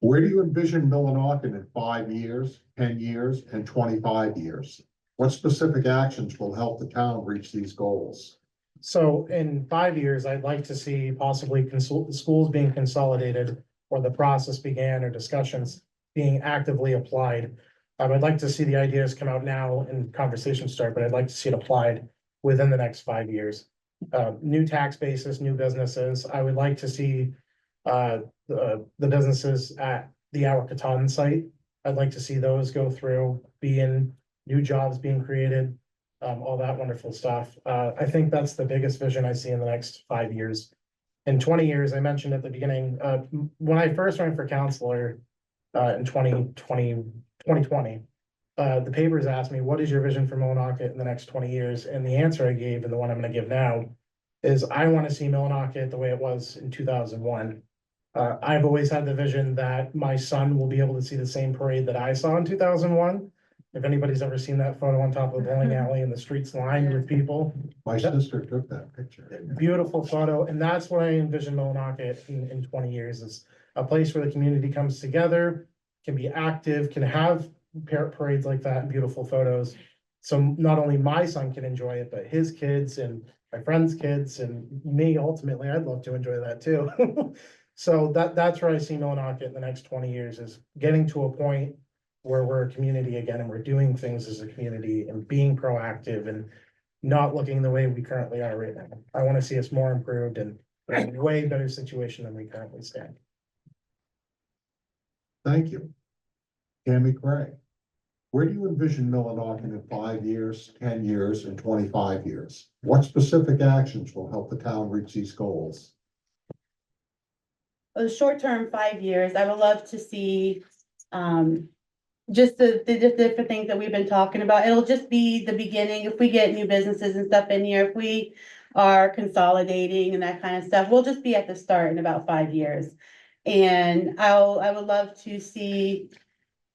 Where do you envision Millinocket in 5 years, 10 years, and 25 years? What specific actions will help the town reach these goals? So in 5 years, I'd like to see possibly schools being consolidated or the process began or discussions being actively applied. I'd like to see the ideas come out now and conversations start, but I'd like to see it applied within the next 5 years. New tax basis, new businesses. I would like to see the businesses at the Our Katahdin site. I'd like to see those go through, be in new jobs being created, all that wonderful stuff. I think that's the biggest vision I see in the next 5 years. In 20 years, I mentioned at the beginning, when I first ran for counselor in 2020, the papers asked me, what is your vision for Millinocket in the next 20 years? And the answer I gave, and the one I'm gonna give now, is I wanna see Millinocket the way it was in 2001. I've always had the vision that my son will be able to see the same parade that I saw in 2001. If anybody's ever seen that photo on top of the bowling alley and the streets lined with people. My sister took that picture. Beautiful photo, and that's what I envision Millinocket in 20 years, is a place where the community comes together, can be active, can have parades like that and beautiful photos. So not only my son can enjoy it, but his kids and my friends' kids and me, ultimately, I'd love to enjoy that too. So that's where I see Millinocket in the next 20 years, is getting to a point where we're a community again and we're doing things as a community and being proactive and not looking the way we currently are right now. I want to see us more improved and in a way better situation than we currently stand. Thank you. Tammy Craig, where do you envision Millinocket in 5 years, 10 years, and 25 years? What specific actions will help the town reach these goals? The short term, 5 years, I would love to see just the different things that we've been talking about. It'll just be the beginning. If we get new businesses and stuff in here, if we are consolidating and that kind of stuff, we'll just be at the start in about 5 years. And I would love to see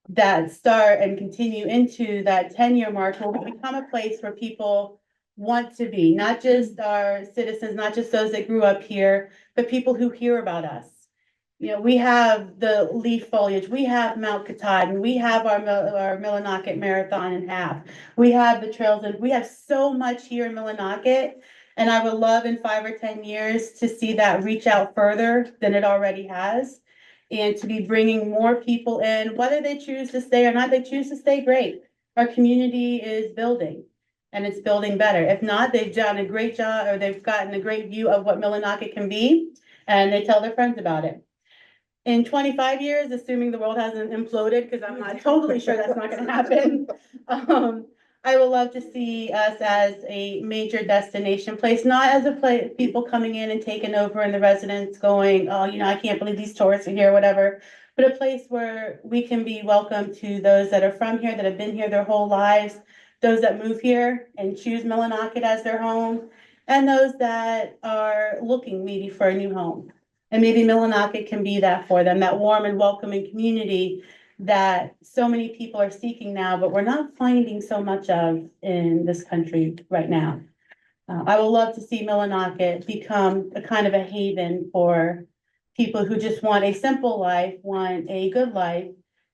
that start and continue into that 10-year mark where we become a place where people want to be, not just our citizens, not just those that grew up here, but people who hear about us. You know, we have the leaf foliage, we have Mount Katahdin, we have our Millinocket Marathon in half. We have the trails, and we have so much here in Millinocket. And I would love in 5 or 10 years to see that reach out further than it already has. And to be bringing more people in, whether they choose to stay or not, they choose to stay, great. Our community is building and it's building better. If not, they've done a great job or they've gotten a great view of what Millinocket can be and they tell their friends about it. In 25 years, assuming the world hasn't imploded, because I'm not totally sure that's not gonna happen. I would love to see us as a major destination place, not as a place, people coming in and taking over and the residents going, oh, I can't believe these tourists are here, whatever. But a place where we can be welcome to those that are from here, that have been here their whole lives, those that move here and choose Millinocket as their home, and those that are looking maybe for a new home. And maybe Millinocket can be that for them, that warm and welcoming community that so many people are seeking now, but we're not finding so much of in this country right now. I would love to see Millinocket become a kind of a haven for people who just want a simple life, want a good life.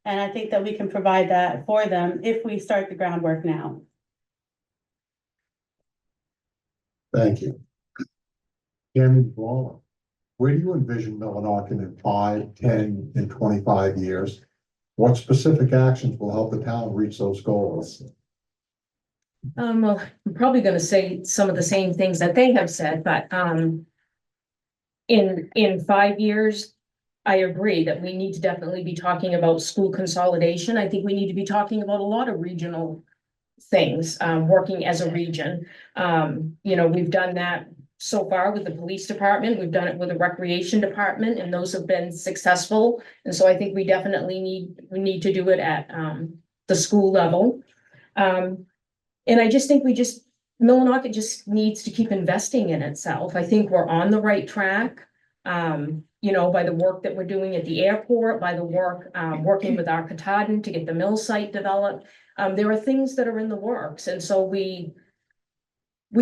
And I think that we can provide that for them if we start the groundwork now. Thank you. Tammy Brawler, where do you envision Millinocket in 5, 10, and 25 years? What specific actions will help the town reach those goals? Well, I'm probably gonna say some of the same things that they have said, but, in 5 years, I agree that we need to definitely be talking about school consolidation. I think we need to be talking about a lot of regional things, working as a region. We've done that so far with the police department, we've done it with the recreation department, and those have been successful. And so I think we definitely need to do it at, the school level. And I just think Millinocket just needs to keep investing in itself. I think we're on the right track. By the work that we're doing at the airport, by the work, working with our Katahdin to get the mill site developed. There are things that are in the works, and so we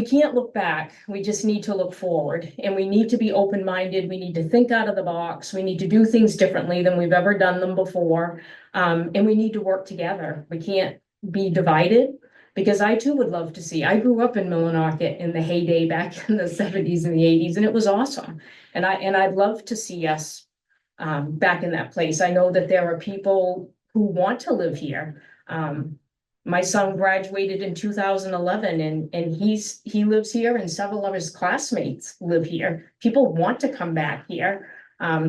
can't look back. We just need to look forward, and we need to be open-minded. We need to think out of the box. We need to do things differently than we've ever done them before. And we need to work together. We can't be divided, because I too would love to see. I grew up in Millinocket in the heyday back in the 70s and the 80s, and it was awesome. And I'd love to see us back in that place. I know that there are people who want to live here. My son graduated in 2011, and he lives here, and several of his classmates live here. People want to come back here.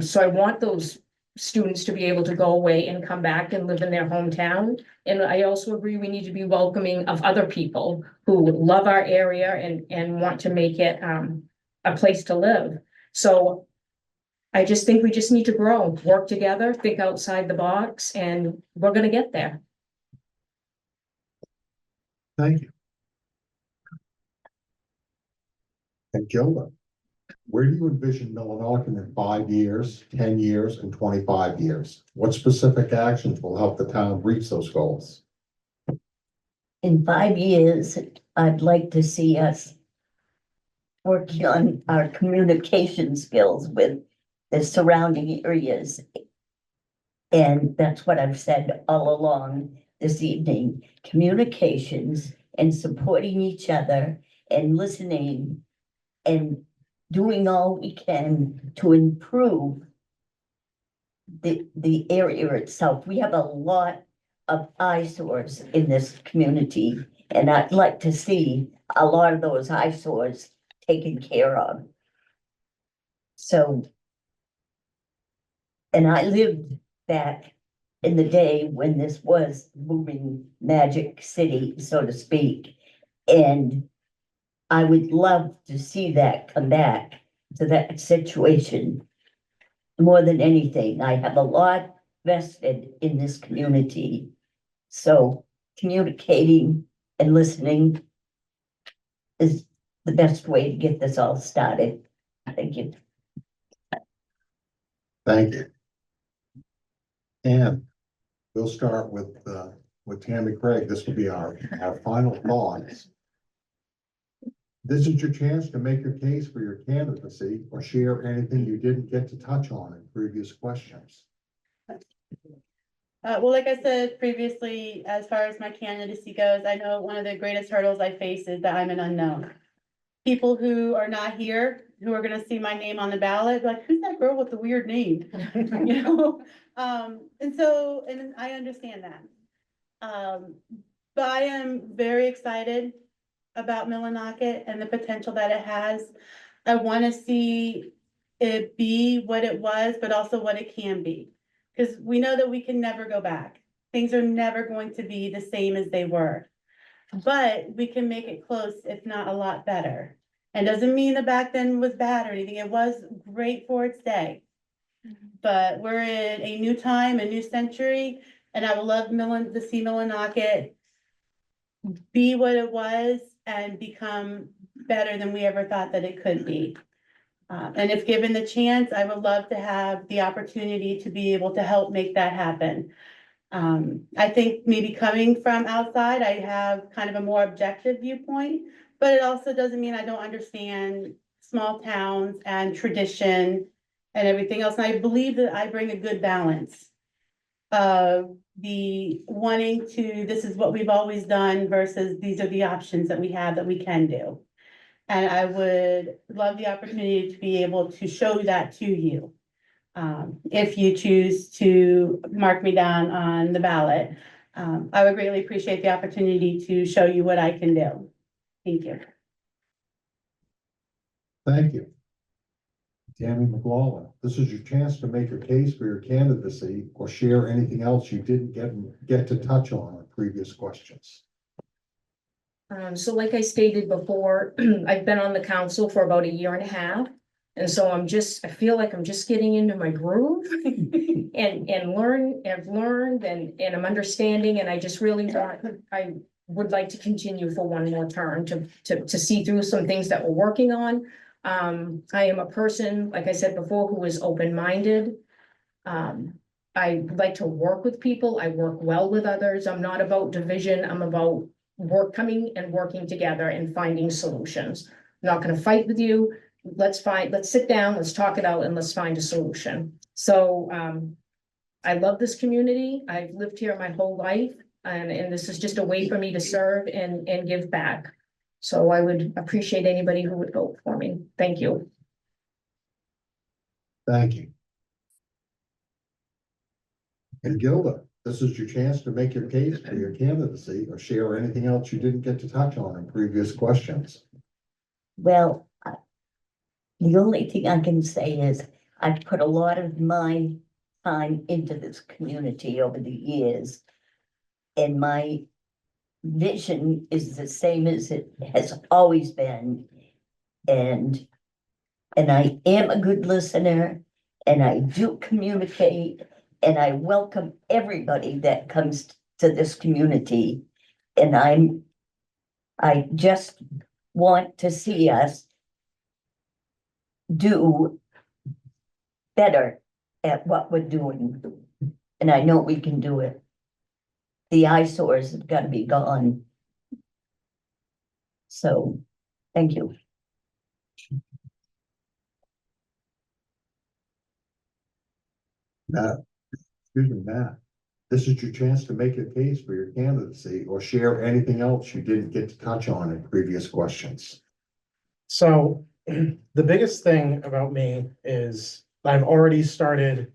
So I want those students to be able to go away and come back and live in their hometown. And I also agree we need to be welcoming of other people who love our area and want to make it a place to live. So I just think we just need to grow, work together, think outside the box, and we're gonna get there. Thank you. And Gilda, where do you envision Millinocket in 5 years, 10 years, and 25 years? What specific actions will help the town reach those goals? In 5 years, I'd like to see us working on our communication skills with the surrounding areas. And that's what I've said all along this evening, communications and supporting each other and listening and doing all we can to improve the area itself. We have a lot of eyesores in this community, and I'd like to see a lot of those eyesores taken care of. So, and I lived back in the day when this was moving magic city, so to speak. And I would love to see that come back to that situation. More than anything, I have a lot vested in this community. So communicating and listening is the best way to get this all started. Thank you. Thank you. And we'll start with Tammy Craig. This will be our final thoughts. This is your chance to make your case for your candidacy or share anything you didn't get to touch on in previous questions. Well, like I said previously, as far as my candidacy goes, I know one of the greatest hurdles I face is that I'm an unknown. People who are not here, who are gonna see my name on the ballot, like, who's that girl with the weird name? And I understand that. But I am very excited about Millinocket and the potential that it has. I wanna see it be what it was, but also what it can be. Because we know that we can never go back. Things are never going to be the same as they were. but we can make it close, if not a lot better. And doesn't mean the back then was bad or anything. It was great for its day. But we're in a new time, a new century, and I would love to see Millinocket be what it was and become better than we ever thought that it could be. And if given the chance, I would love to have the opportunity to be able to help make that happen. I think maybe coming from outside, I have kind of a more objective viewpoint, but it also doesn't mean I don't understand small towns and tradition and everything else. And I believe that I bring a good balance of the wanting to, this is what we've always done versus these are the options that we have that we can do. And I would love the opportunity to be able to show that to you. If you choose to mark me down on the ballot, I would greatly appreciate the opportunity to show you what I can do. Thank you. Thank you. Tammy McLaughlin, this is your chance to make your case for your candidacy or share anything else you didn't get to touch on previous questions. So like I stated before, I've been on the council for about 1.5 years. And so I feel like I'm just getting into my groove and I've learned and I'm understanding, and I just really I would like to continue for one more term to see through some things that we're working on. I am a person, like I said before, who is open-minded. I like to work with people. I work well with others. I'm not about division. I'm about coming and working together and finding solutions. I'm not going to fight with you. Let's sit down, let's talk it out, and let's find a solution. So, I love this community. I've lived here my whole life, and this is just a way for me to serve and give back. So I would appreciate anybody who would vote for me. Thank you. Thank you. And Gilda, this is your chance to make your case for your candidacy or share anything else you didn't get to touch on in previous questions. Well, the only thing I can say is I've put a lot of my time into this community over the years. And my vision is the same as it has always been. And I am a good listener, and I do communicate, and I welcome everybody that comes to this community. And I just want to see us do better at what we're doing. And I know we can do it. The eyesores have got to be gone. So, thank you. Matt, this is your chance to make a case for your candidacy or share anything else you didn't get to touch on in previous questions. So the biggest thing about me is I've already started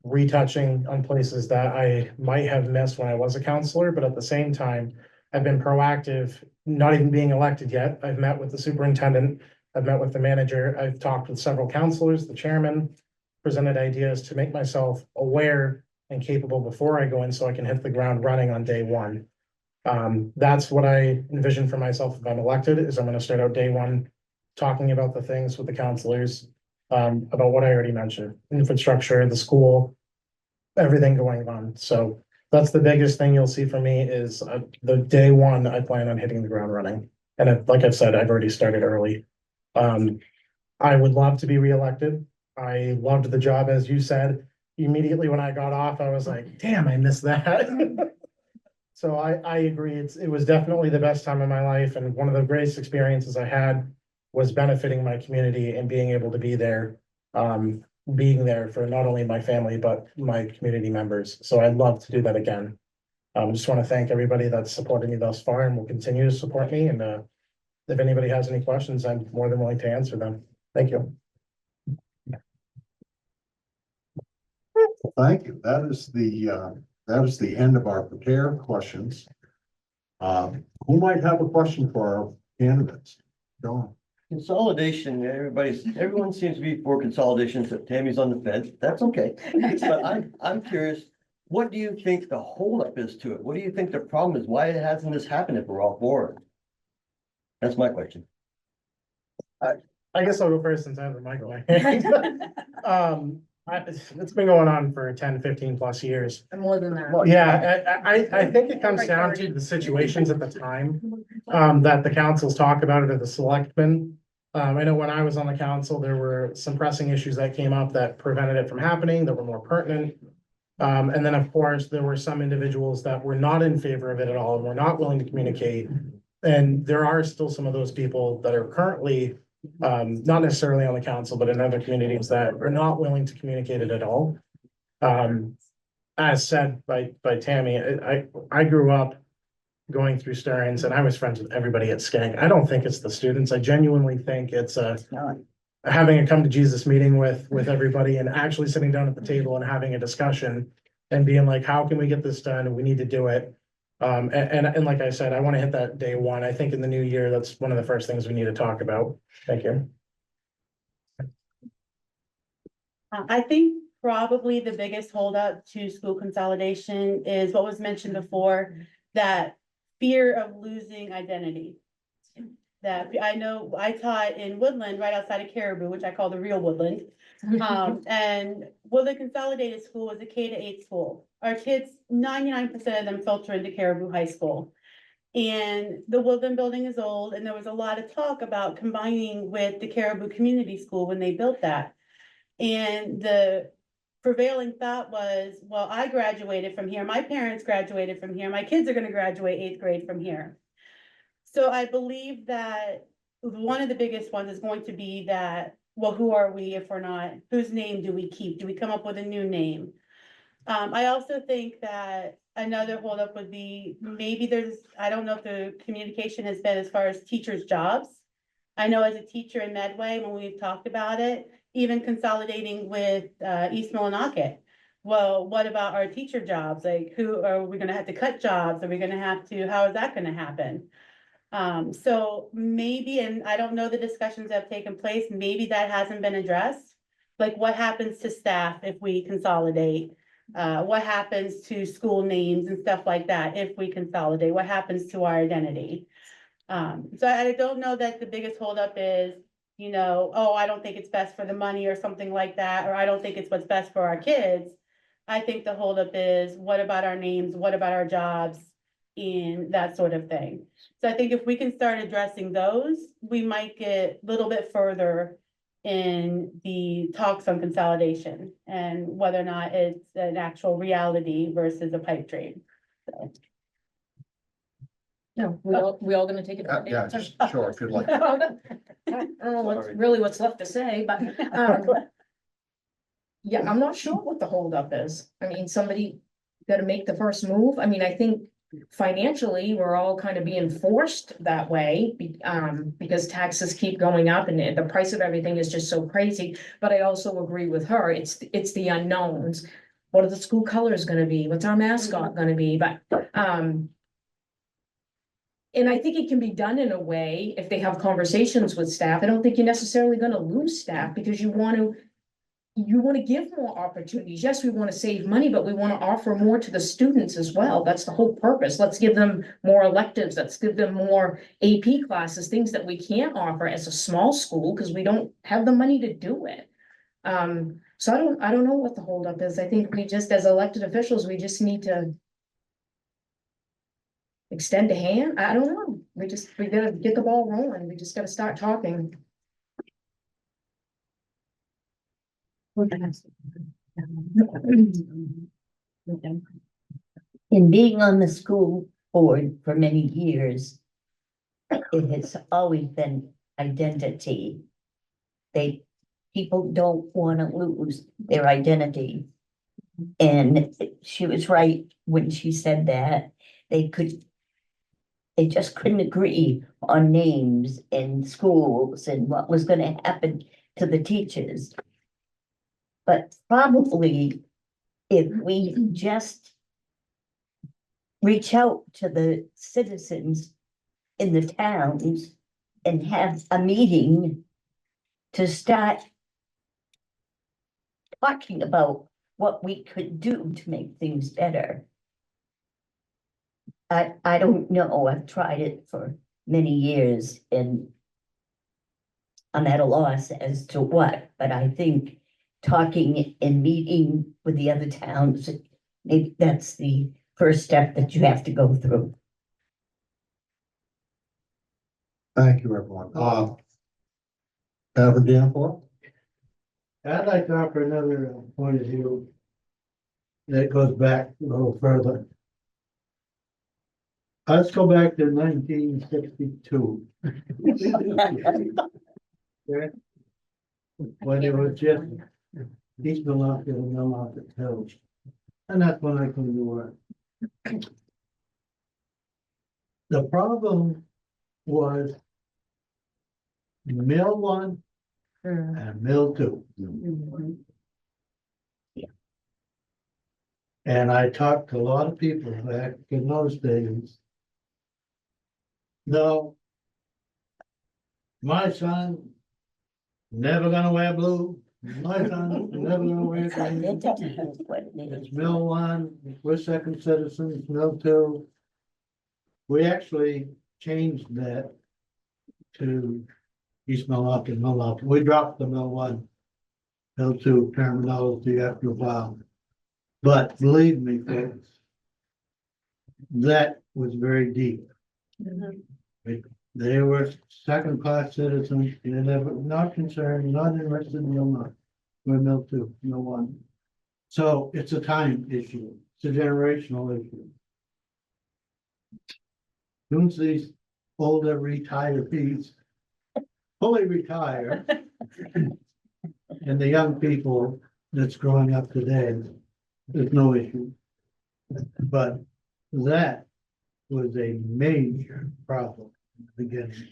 retouching on places that I might have missed when I was a counselor, but at the same time, I've been proactive, not even being elected yet. I've met with the superintendent, I've met with the manager, I've talked with several counselors, the chairman, presented ideas to make myself aware and capable before I go in so I can hit the ground running on day one. That's what I envision for myself if I'm elected, is I'm gonna start out day one talking about the things with the counselors, about what I already mentioned, infrastructure, the school, everything going on. So that's the biggest thing you'll see from me is the day one, I plan on hitting the ground running. And like I've said, I've already started early. I would love to be reelected. I loved the job, as you said. Immediately when I got off, I was like, damn, I missed that. So I agree. It was definitely the best time of my life. And one of the greatest experiences I had was benefiting my community and being able to be there, being there for not only my family, but my community members. So I'd love to do that again. I just want to thank everybody that's supported me thus far and will continue to support me. And if anybody has any questions, I'm more than willing to answer them. Thank you. Thank you. That is the end of our prepared questions. Who might have a question for our candidates? John. Consolidation, everyone seems to be for consolidation, except Tammy's on the fence. That's okay. But I'm curious, what do you think the holdup is to it? What do you think the problem is? Why hasn't this happened if we're all for it? That's my question. I guess I'll go first since I have the mic in my hand. It's been going on for 10, 15 plus years. And more than that. Yeah, I think it comes down to the situations at the time, that the councils talk about it, or the selectmen. I know when I was on the council, there were some pressing issues that came up that prevented it from happening, that were more pertinent. And then, of course, there were some individuals that were not in favor of it at all and were not willing to communicate. And there are still some of those people that are currently, not necessarily on the council, but in other communities that are not willing to communicate it at all. As said by Tammy, I grew up going through Stearns and I was friends with everybody at Skank. I don't think it's the students. I genuinely think it's having a come to Jesus meeting with everybody and actually sitting down at the table and having a discussion and being like, how can we get this done? And we need to do it. And like I said, I want to hit that day one. I think in the new year, that's one of the first things we need to talk about. Thank you. I think probably the biggest holdup to school consolidation is what was mentioned before, that fear of losing identity. That I know I taught in Woodland, right outside of Caribou, which I call the real Woodland. And Woodland Consolidated School was a K-8 school. Our kids, 99% of them filter into Caribou High School. And the Woodland building is old, and there was a lot of talk about combining with the Caribou Community School when they built that. And the prevailing thought was, well, I graduated from here, my parents graduated from here, my kids are gonna graduate 8th grade from here. So I believe that one of the biggest ones is going to be that, well, who are we if we're not, whose name do we keep? Do we come up with a new name? I also think that another holdup would be, maybe I don't know if the communication has been as far as teachers' jobs. I know as a teacher in Medway, when we've talked about it, even consolidating with East Millinocket. Well, what about our teacher jobs? Like, who are we gonna have to cut jobs? Are we gonna have to, how is that gonna happen? So maybe, and I don't know the discussions that have taken place, maybe that hasn't been addressed. Like, what happens to staff if we consolidate? What happens to school names and stuff like that if we consolidate? What happens to our identity? So I don't know that the biggest holdup is, you know, oh, I don't think it's best for the money or something like that, or I don't think it's what's best for our kids. I think the holdup is, what about our names? What about our jobs? And that sort of thing. So I think if we can start addressing those, we might get a little bit further in the talks on consolidation and whether or not it's an actual reality versus a pipe dream. So. No, we all gonna take it. Yeah, just sure, if you'd like. I don't know what's left to say, but, yeah, I'm not sure what the holdup is. I mean, somebody gotta make the first move. I mean, I think financially, we're all kind of being forced that way, because taxes keep going up and the price of everything is just so crazy. But I also agree with her. It's the unknowns. What are the school colors gonna be? What's our mascot gonna be? But, and I think it can be done in a way, if they have conversations with staff. I don't think you're necessarily gonna lose staff because you want to give more opportunities. Yes, we want to save money, but we want to offer more to the students as well. That's the whole purpose. Let's give them more electives. Let's give them more AP classes, things that we can't offer as a small school because we don't have the money to do it. So I don't know what the holdup is. I think we just, as elected officials, we just need to extend a hand. I don't know. We gotta get the ball rolling. We just gotta start talking. In being on the school board for many years, it has always been identity. People don't want to lose their identity. And she was right when she said that they just couldn't agree on names in schools and what was going to happen to the teachers. But probably if we just reach out to the citizens in the towns and have a meeting to start talking about what we could do to make things better. I don't know, I've tried it for many years and I'm at a loss as to what, but I think talking and meeting with the other towns, maybe that's the first step that you have to go through. Thank you, everyone. Have a Danforth? I'd like to offer another point of view that goes back a little further. Let's go back to 1962. When it was just East Millinocket and Millinocket Hills. And that's when I came to work. The problem was Mill 1 and Mill 2. And I talked to a lot of people back in those days. No. My son never gonna wear blue. My son never gonna wear green. It's Mill 1, we're second citizens, Mill 2. We actually changed that to East Millinocket, Millinocket. We dropped the Mill 1, Mill 2 terminology after a while. But believe me, folks, that was very deep. They were second-class citizens, and they were not concerned, not interested in Mill 1. We're Mill 2, Mill 1. So it's a time issue, it's a generational issue. Once these older retirees fully retire, and the young people that's growing up today, there's no issue. But that was a major problem in the beginning.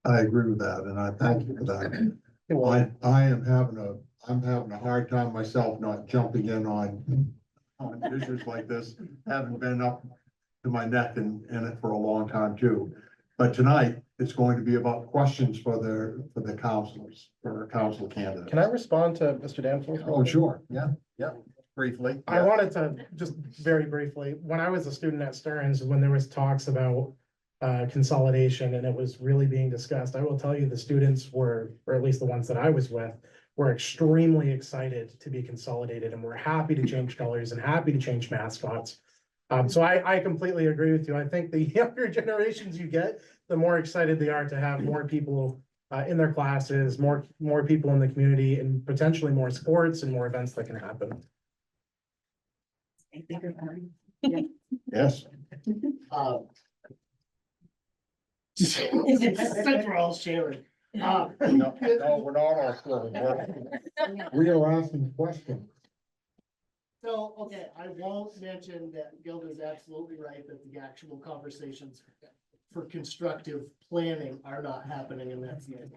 I agree with that, and I thank you for that. I'm having a hard time myself not jumping in on issues like this, having been up to my neck in it for a long time too. But tonight, it's going to be about questions for the councilors, for our council candidates. Can I respond to Mr. Danforth? Oh, sure, yeah, briefly. I wanted to just very briefly, when I was a student at Stearns, when there was talks about consolidation and it was really being discussed, I will tell you the students were, or at least the ones that I was with, were extremely excited to be consolidated and were happy to change colors and happy to change mascots. So I completely agree with you. I think the younger generations you get, the more excited they are to have more people in their classes, more people in the community, and potentially more sports and more events that can happen. Yes. Since we're all sharing. No, we're not all sharing. We are asking questions. So, okay, I won't mention that Gilda's absolutely right that the actual conversations for constructive planning are not happening in that field.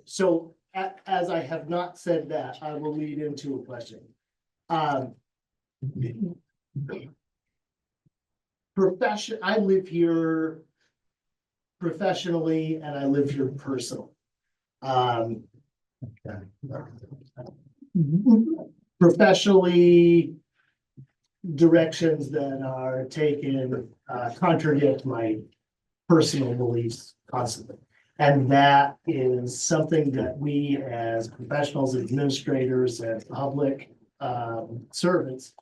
So as I have not said that, I will lead into a question. I live here professionally and I live here personally. Professionally, directions that are taken contradict my personal beliefs constantly. And that is something that we as professionals, administrators, and public servants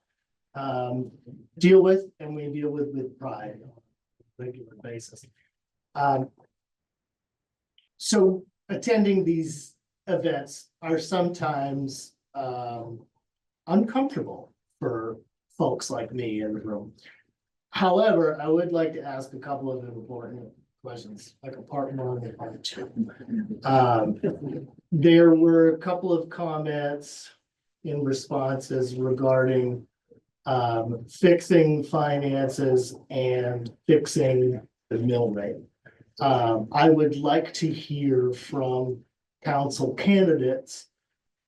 deal with, and we deal with pride on a regular basis. So attending these events are sometimes uncomfortable for folks like me in the room. However, I would like to ask a couple of important questions, like a part 1 and part 2. There were a couple of comments in responses regarding fixing finances and fixing the mill rate. I would like to hear from council candidates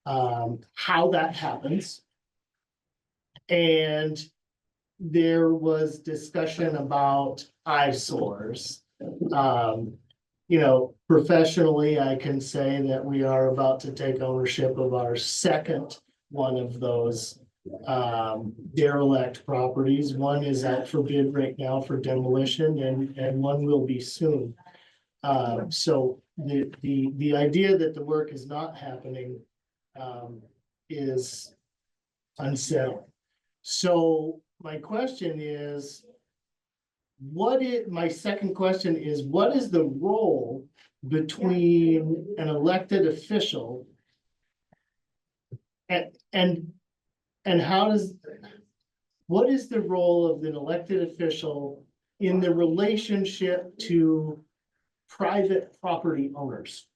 how that happens. And there was discussion about eyesores. you know, professionally, I can say that we are about to take ownership of our second one of those derelict properties. One is out for bid right now for demolition and one will be soon. So the idea that the work is not happening is unsettling. So my question is, my second question is, what is the role between an elected official and what is the role of an elected official in the relationship to private property owners?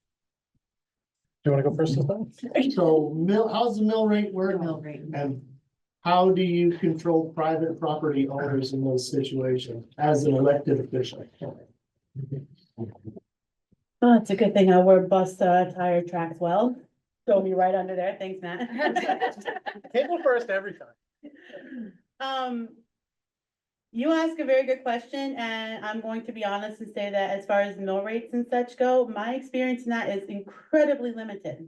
Do you want to go first this time? So how's the mill rate work? Mill rate. And how do you control private property owners in those situations as an elected official? Oh, it's a good thing I wear bus tire tracks well. Throw me right under there. Thanks, Matt. Table first every time. You ask a very good question, and I'm going to be honest and say that as far as mill rates and such go, my experience in that is incredibly limited.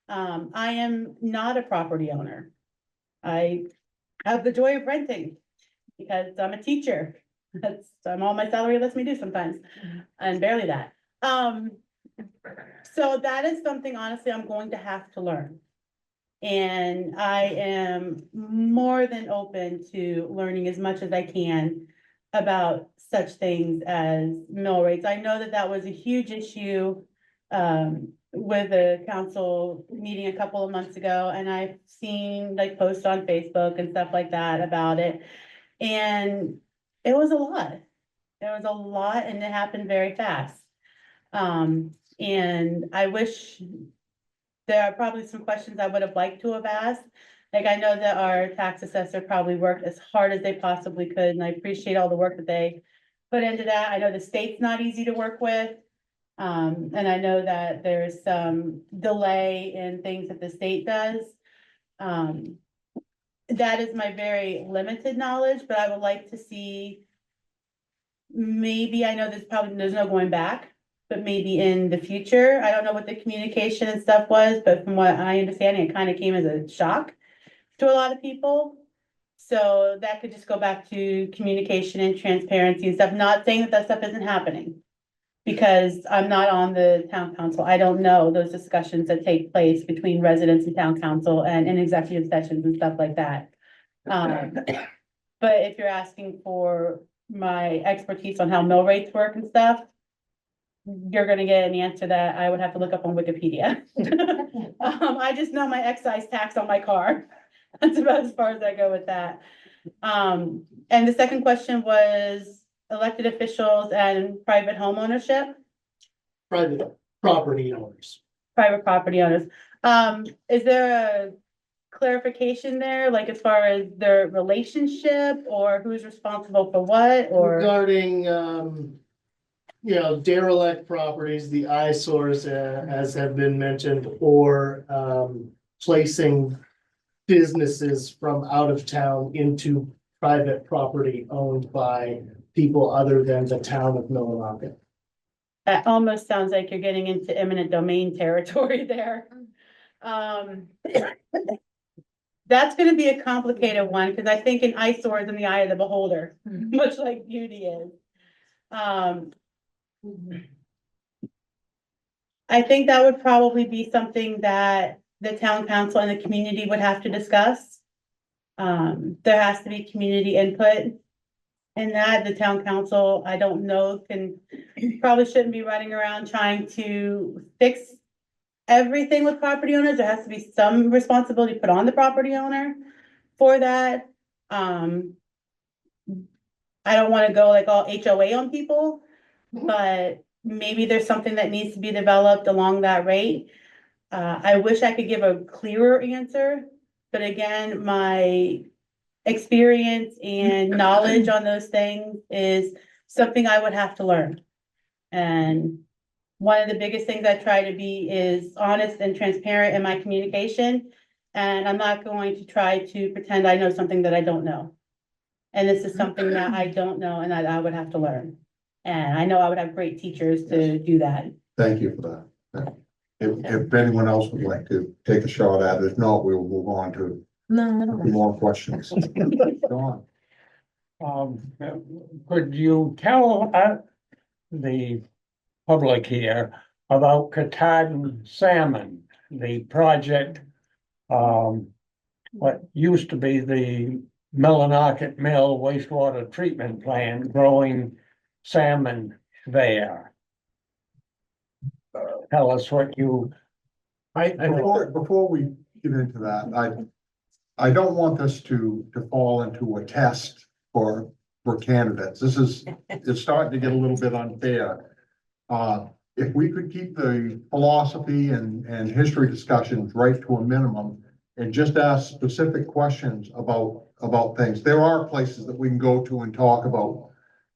I am not a property owner. I have the joy of renting because I'm a teacher. I'm all my salary lets me do sometimes, and barely that. So that is something, honestly, I'm going to have to learn. And I am more than open to learning as much as I can about such things as mill rates. I know that that was a huge issue with the council meeting a couple of months ago, and I've seen like posts on Facebook and stuff like that about it. And it was a lot. It was a lot, and it happened very fast. And I wish there are probably some questions I would have liked to have asked. Like, I know that our tax assessor probably worked as hard as they possibly could, and I appreciate all the work that they put into that. I know the state's not easy to work with. And I know that there's some delay in things that the state does. That is my very limited knowledge, but I would like to see, maybe, I know there's no going back, but maybe in the future, I don't know what the communication and stuff was, but from what I understand, it kind of came as a shock to a lot of people. So that could just go back to communication and transparency and stuff, not saying that that stuff isn't happening. Because I'm not on the town council, I don't know those discussions that take place between residents and town council and in executive sessions and stuff like that. But if you're asking for my expertise on how mill rates work and stuff, you're gonna get an answer that I would have to look up on Wikipedia. I just know my excise tax on my car. That's about as far as I go with that. And the second question was elected officials and private home ownership. Private property owners. Private property owners. Is there a clarification there, like as far as their relationship or who's responsible for what, or? Regarding, you know, derelict properties, the eyesores, as have been mentioned, or, placing businesses from out of town into private property owned by people other than the town of Millinocket. That almost sounds like you're getting into eminent domain territory there. That's gonna be a complicated one, because I think an eyesore is in the eye of the beholder, much like beauty is. I think that would probably be something that the town council and the community would have to discuss. There has to be community input. And that the town council, I don't know, probably shouldn't be running around trying to fix everything with property owners. There has to be some responsibility put on the property owner for that. I don't want to go like all HOA on people, but maybe there's something that needs to be developed along that rate. I wish I could give a clearer answer, but again, my experience and knowledge on those things is something I would have to learn. And one of the biggest things I try to be is honest and transparent in my communication. And I'm not going to try to pretend I know something that I don't know. And this is something that I don't know and that I would have to learn. And I know I would have great teachers to do that. Thank you for that. If anyone else would like to take a shot at it, if not, we will move on to No, I a don't few know. more questions. Go on. Could you tell the public here about Katahdin Salmon, the project? What used to be the Millinocket Mill wastewater treatment plant growing salmon there. Tell us what you, I know, Before we get into that, I don't want this to fall into a test for candidates. It's starting to get a little bit unfair. If we could keep the philosophy and history discussions right to a minimum and just ask specific questions about things. There are places that we can go to and talk about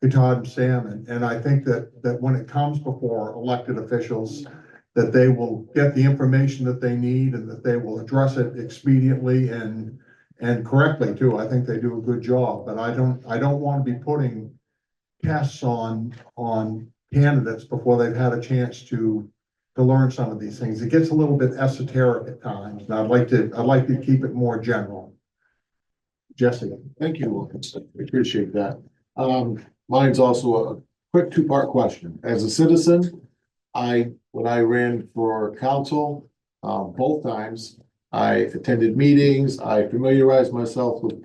Katahdin salmon. And I think that when it comes before elected officials, that they will get the information that they need and that they will address it expediently and correctly too. I think they do a good job, but I don't want to be putting tests on candidates before they've had a chance to learn some of these things. It gets a little bit esoteric at times, and I'd like to keep it more general. Jesse. Thank you, I appreciate that. Mine's also a quick two-part question. As a citizen, when I ran for council, both times, I attended meetings, I familiarized myself with,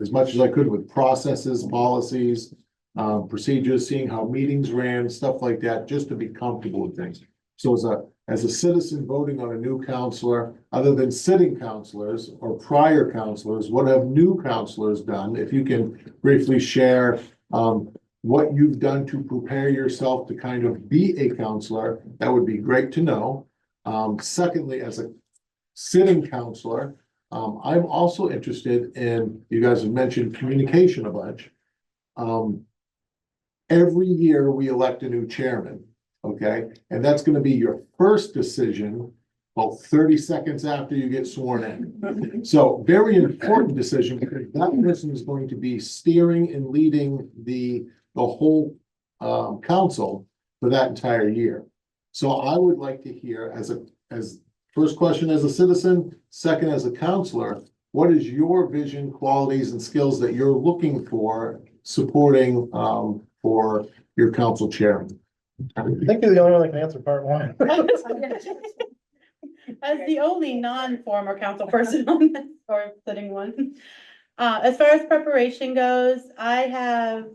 as much as I could with processes, policies, procedures, seeing how meetings ran, stuff like that, just to be comfortable with things. So as a citizen voting on a new counselor, other than sitting counselors or prior counselors, what have new counselors done? If you can briefly share what you've done to prepare yourself to kind of be a counselor, that would be great to know. Secondly, as a sitting counselor, I'm also interested in, you guys have mentioned communication a bunch. Every year we elect a new chairman, okay? And that's gonna be your first decision about 30 seconds after you get sworn in. So very important decision because that person is going to be steering and leading the whole council for that entire year. So I would like to hear as first question as a citizen, second as a counselor, what is your vision, qualities, and skills that you're looking for supporting for your council chairman? I think you're the only one that can answer part one. As the only non-former council person on this, or sitting one. As far as preparation goes, I have,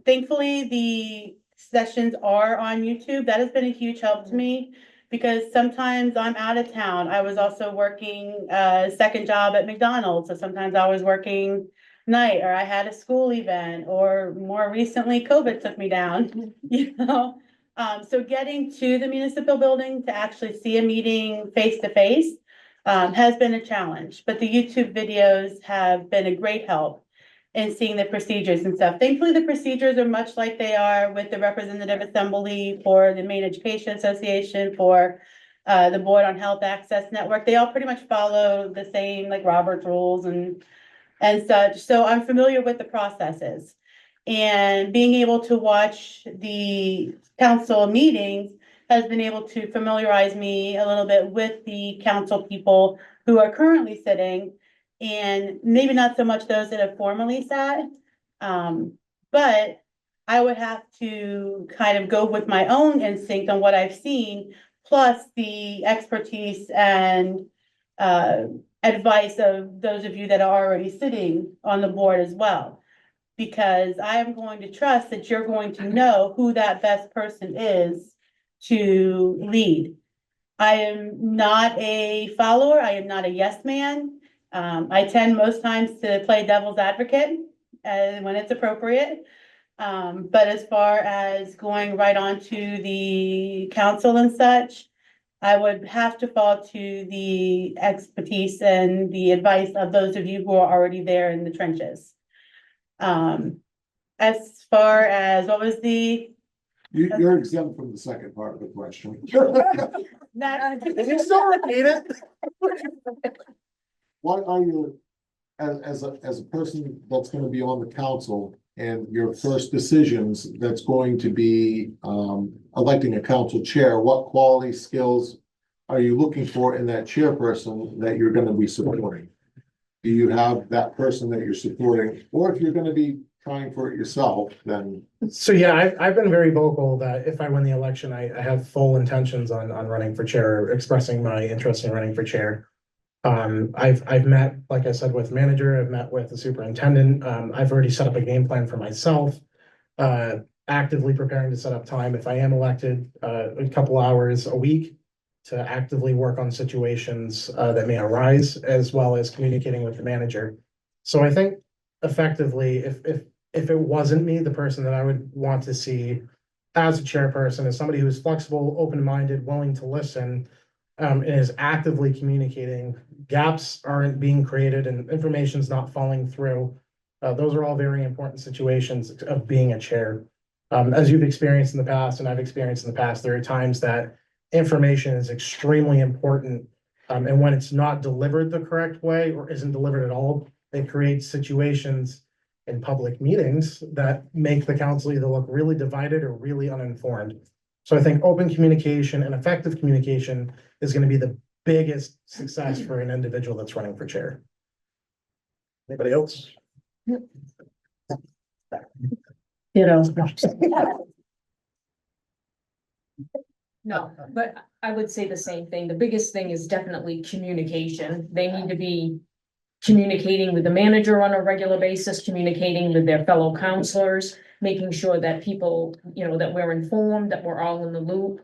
thankfully, the sessions are on YouTube. That has been a huge help to me because sometimes I'm out of town. I was also working a second job at McDonald's. So sometimes I was working night or I had a school event or more recently COVID took me down, you know? So getting to the municipal building to actually see a meeting face to face has been a challenge, but the YouTube videos have been a great help in seeing the procedures and stuff. Thankfully, the procedures are much like they are with the Representative Assembly for the Maine Education Association, for the Board on Health Access Network. They all pretty much follow the same like Robert's rules and such. So I'm familiar with the processes. And being able to watch the council meetings has been able to familiarize me a little bit with the council people who are currently sitting, and maybe not so much those that have formerly sat. But I would have to kind of go with my own instinct on what I've seen, plus the expertise and advice of those of you that are already sitting on the board as well. Because I am going to trust that you're going to know who that best person is to lead. I am not a follower. I am not a yes man. I tend most times to play devil's advocate when it's appropriate. But as far as going right on to the council and such, I would have to fall to the expertise and the advice of those of you who are already there in the trenches. As far as what was the You're exempt from the second part of the question. that Can you still repeat it? What are your, as a person that's gonna be on the council, and your first decisions, that's going to be electing a council chair, what quality skills are you looking for in that chairperson that you're gonna be supporting? Do you have that person that you're supporting, or if you're gonna be trying for it yourself, then So yeah, I've been very vocal that if I win the election, I have full intentions on running for chair, expressing my interest in running for chair. I've met, like I said, with manager, I've met with the superintendent, I've already set up a game plan for myself. Actively preparing to set up time if I am elected, a couple hours a week to actively work on situations, that may arise, as well as communicating with the manager. So I think effectively, if it wasn't me, the person that I would want to see as a chairperson is somebody who's flexible, open-minded, willing to listen, and is actively communicating. Gaps aren't being created and information's not falling through. Those are all very important situations of being a chair. As you've experienced in the past, and I've experienced in the past, there are times that information is extremely important. And when it's not delivered the correct way or isn't delivered at all, it creates situations in public meetings that make the council either look really divided or really uninformed. So I think open communication and effective communication is going to be the biggest success for an individual that's running for chair. Anybody else? No, but I would say the same thing. The biggest thing is definitely communication. They need to be communicating with the manager on a regular basis, communicating with their fellow counselors, making sure that people, that we're informed, that we're all in the loop.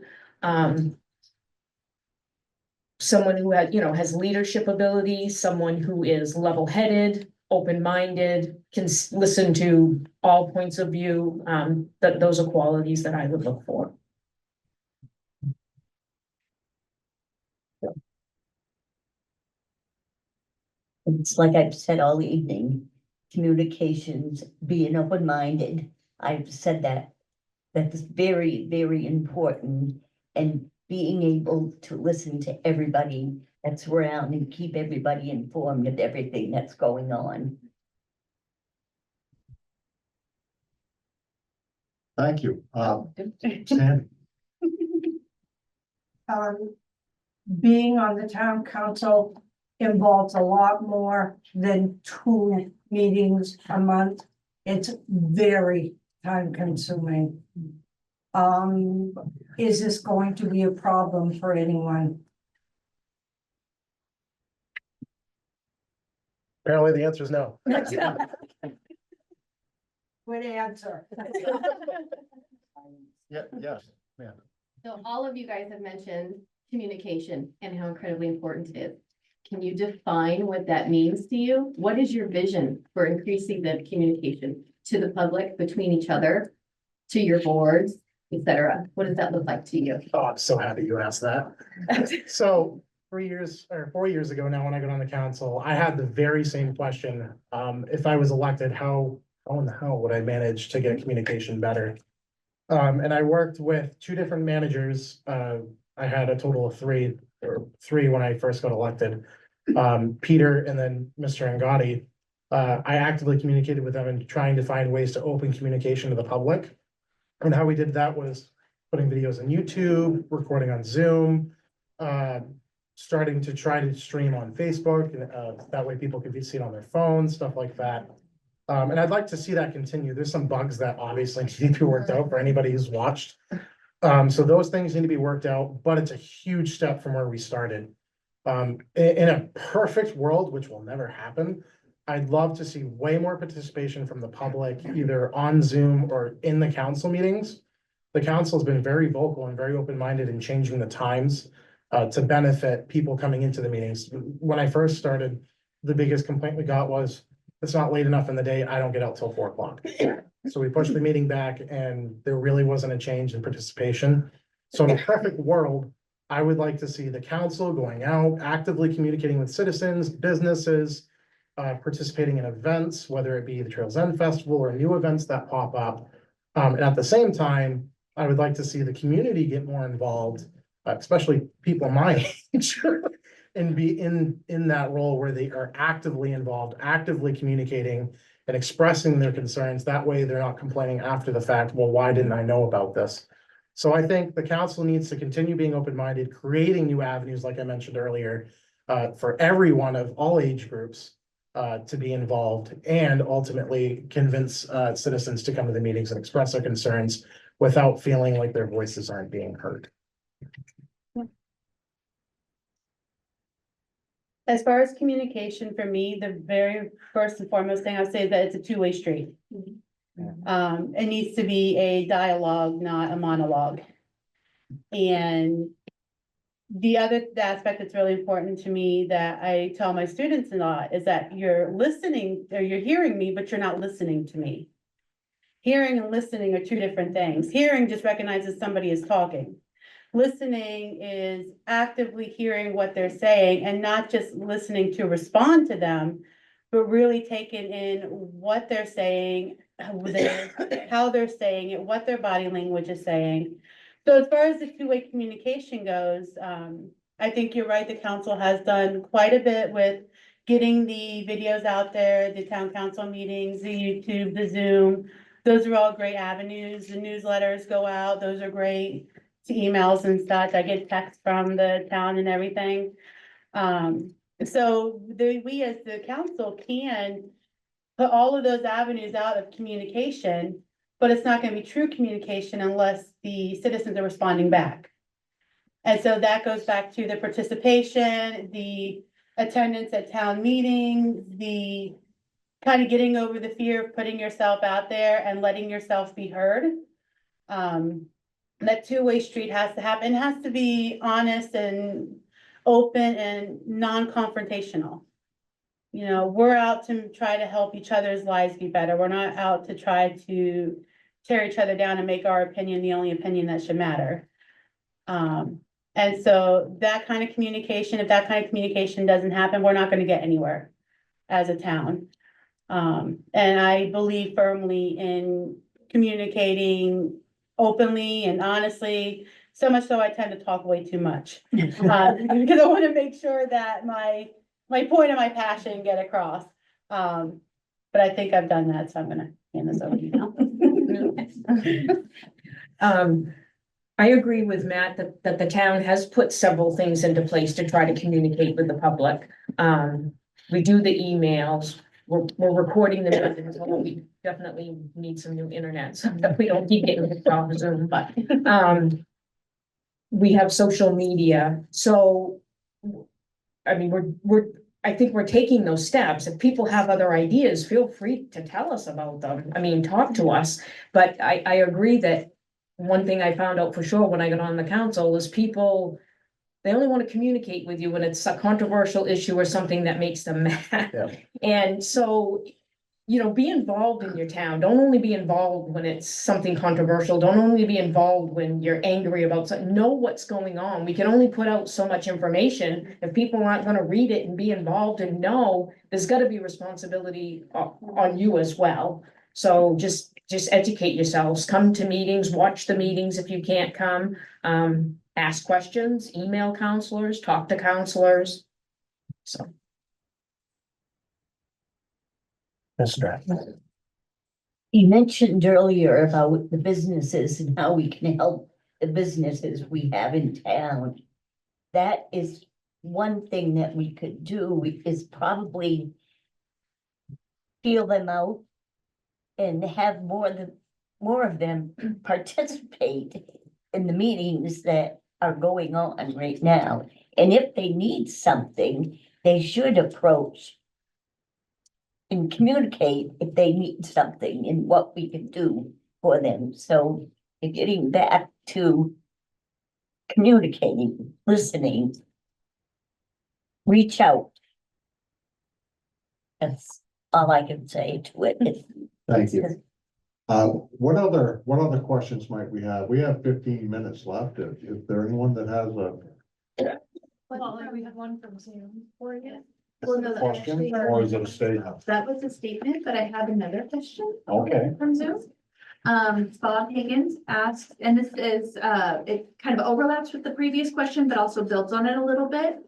Someone who has leadership abilities, someone who is level-headed, open-minded, can listen to all points of view. That those are qualities that I would look for. It's like I've said all evening, communications, being open-minded. I've said that. That's very, very important. And being able to listen to everybody that's around and keep everybody informed of everything that's going on. Thank you. Sandy? Being on the town council involves a lot more than 2 meetings a month. It's very time consuming. Is this going to be a problem for anyone? Apparently the answer is no. Good answer. Yeah, yes, yeah. So all of you guys have mentioned communication and how incredibly important it is. Can you define what that means to you? What is your vision for increasing the communication to the public, between each other, to your boards, etc.? What does that look like to you? Oh, I'm so happy you asked that. So 4 years ago now, when I got on the council, I had the very same question. If I was elected, how in the hell would I manage to get communication better? And I worked with 2 different managers. I had a total of three when I first got elected. Peter and then Mr. Angotti. I actively communicated with them and trying to find ways to open communication to the public. And how we did that was putting videos on YouTube, recording on Zoom, starting to try to stream on Facebook. That way people could see it on their phones, stuff like that. And I'd like to see that continue. There's some bugs that obviously need to be worked out for anybody who's watched. So those things need to be worked out, but it's a huge step from where we started. In a perfect world, which will never happen, I'd love to see way more participation from the public, either on Zoom or in the council meetings. The council has been very vocal and very open-minded in changing the times to benefit people coming into the meetings. When I first started, the biggest complaint we got was, it's not late enough in the day, I don't get out till 4 o'clock. So we pushed the meeting back and there really wasn't a change in participation. So in a perfect world, I would like to see the council going out, actively communicating with citizens, businesses, participating in events, whether it be the Trails End Festival or new events that pop up. And at the same time, I would like to see the community get more involved, especially people my age, and be in that role where they are actively involved, actively communicating, and expressing their concerns. That way they're not complaining after the fact, well, why didn't I know about this? So I think the council needs to continue being open-minded, creating new avenues, like I mentioned earlier, for everyone of all age groups to be involved, and ultimately convince citizens to come to the meetings and express their concerns without feeling like their voices aren't being heard. As far as communication, for me, the very first and foremost thing I would say is that it's a two-way street. It needs to be a dialogue, not a monologue. And the other aspect that's really important to me that I tell my students a lot is that you're listening, or you're hearing me, but you're not listening to me. Hearing and listening are two different things. Hearing just recognizes somebody is talking. Listening is actively hearing what they're saying and not just listening to respond to them, but really taking in what they're saying, how they're saying it, what their body language is saying. So as far as the two-way communication goes, I think you're right, the council has done quite a bit with getting the videos out there, the town council meetings, the YouTube, the Zoom. Those are all great avenues. The newsletters go out, those are great. To emails and such, I get texts from the town and everything. So we as the council can put all of those avenues out of communication, but it's not gonna be true communication unless the citizens are responding back. And so that goes back to the participation, the attendance at town meetings, the kind of getting over the fear of putting yourself out there and letting yourself be heard. That two-way street has to happen. It has to be honest and open and non-confrontational. You know, we're out to try to help each other's lives be better. We're not out to try to tear each other down and make our opinion the only opinion that should matter. And so that kind of communication, if that kind of communication doesn't happen, we're not going to get anywhere as a town. And I believe firmly in communicating openly and honestly, so much so I tend to talk way too much. Because I want to make sure that my point and my passion get across. But I think I've done that, so I'm gonna hand this over to you now. I agree with Matt that the town has put several things into place to try to communicate with the public. We do the emails, we're recording the meetings, although we definitely need some new internet so that we don't keep getting kicked off Zoom, but we have social media. So I mean, I think we're taking those steps. If people have other ideas, feel free to tell us about them. I mean, talk to us. But I agree that one thing I found out for sure when I got on the council is people, they only want to communicate with you when it's a controversial issue or something that makes them mad. Yeah. And so, you know, be involved in your town. Don't only be involved when it's something controversial. Don't only be involved when you're angry about something. Know what's going on. We can only put out so much information. If people aren't going to read it and be involved and know, there's got to be responsibility on you as well. So just educate yourselves. Come to meetings, watch the meetings if you can't come. Ask questions, email counselors, talk to counselors. So. You mentioned earlier about the businesses and how we can help the businesses we have in town. That is one thing that we could do is probably feel them out and have more of them participate in the meetings that are going on right now. And if they need something, they should approach and communicate if they need something and what we can do for them. So getting back to communicating, listening, reach out. That's all I can say to it. Thank you. What other questions might we have? We have 15 minutes left. Is there anyone that has a Well, we have one from Zoom for you. question, or is it a statement? That was a statement, but I have another question. Okay. From Zoom. Bob Higgins asked, and this is, it kind of overlaps with the previous question, but also builds on it a little bit.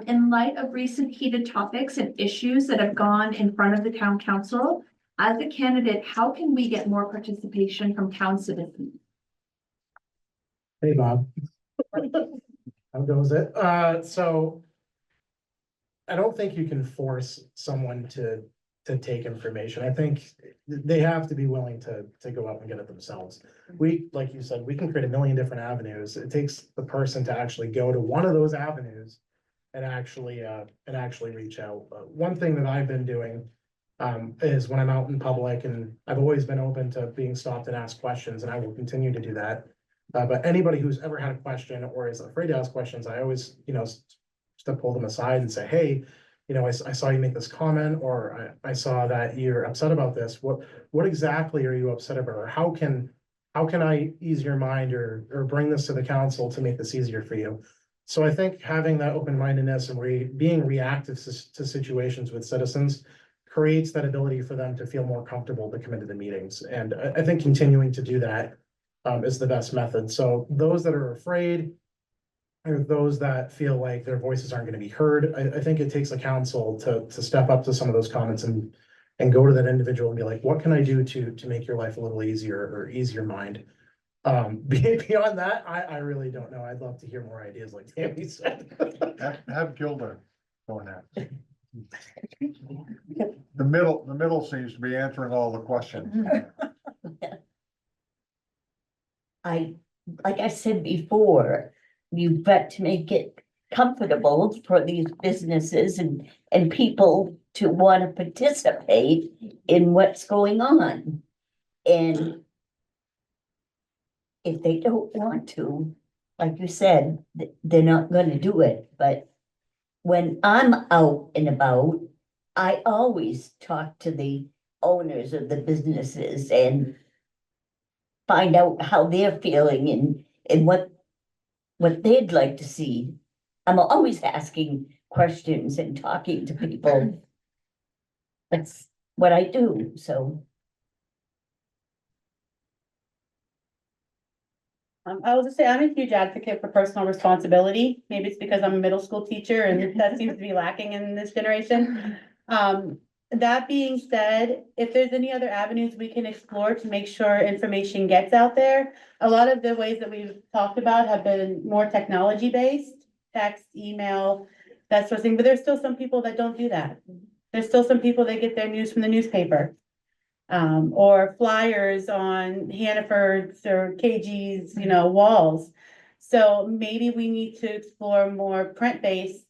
In light of recent heated topics and issues that have gone in front of the town council, As a candidate, how can we get more participation from town citizens? Hey, Bob. How goes it? So I don't think you can force someone to take information. I think they have to be willing to go out and get it themselves. We, like you said, we can create a million different avenues. It takes the person to actually go to one of those avenues and actually reach out. One thing that I've been doing is when I'm out in public, and I've always been open to being stopped and asked questions, and I will continue to do that. But anybody who's ever had a question or is afraid to ask questions, I always, to pull them aside and say, hey, I saw you make this comment, or I saw that you're upset about this. What exactly are you upset about? Or how can I ease your mind or bring this to the council to make this easier for you? So I think having that open-mindedness and being reactive to situations with citizens creates that ability for them to feel more comfortable to come into the meetings. And I think continuing to do that is the best method. So those that are afraid, or those that feel like their voices aren't going to be heard, I think it takes a council to step up to some of those comments and go to that individual and be like, what can I do to make your life a little easier or ease your mind? Beyond that, I really don't know. I'd love to hear more ideas like Tammy said. Have Gilda go next. The middle seems to be answering all the questions. Like I said before, you've got to make it comfortable for these businesses and people to want to participate in what's going on. And if they don't want to, like you said, they're not going to do it. But when I'm out and about, I always talk to the owners of the businesses and find out how they're feeling and what they'd like to see. I'm always asking questions and talking to people. That's what I do, so. I will just say, I'm a huge advocate for personal responsibility. Maybe it's because I'm a middle school teacher and that seems to be lacking in this generation. That being said, if there's any other avenues we can explore to make sure information gets out there, a lot of the ways that we've talked about have been more technology based, text, email, that sort of thing, but there's still some people that don't do that. There's still some people that get their news from the newspaper. Or flyers on Hannaford's or KG's, walls. So maybe we need to explore more print-based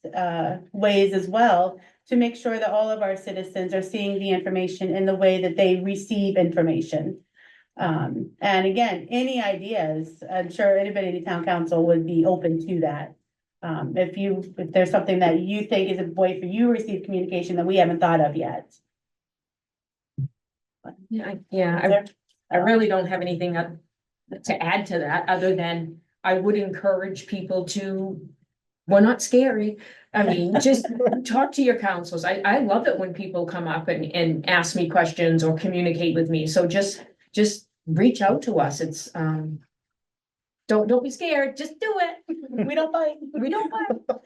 ways as well to make sure that all of our citizens are seeing the information in the way that they receive information. And again, any ideas, I'm sure anybody in the town council would be open to that. If there's something that you think is a way for you to receive communication that we haven't thought of yet. I really don't have anything to add to that, other than I would encourage people to, we're not scary. I mean, just talk to your councils. I love it when people come up and ask me questions or communicate with me. So just reach out to us. It's, don't be scared. Just do it. We don't bite. We don't bite.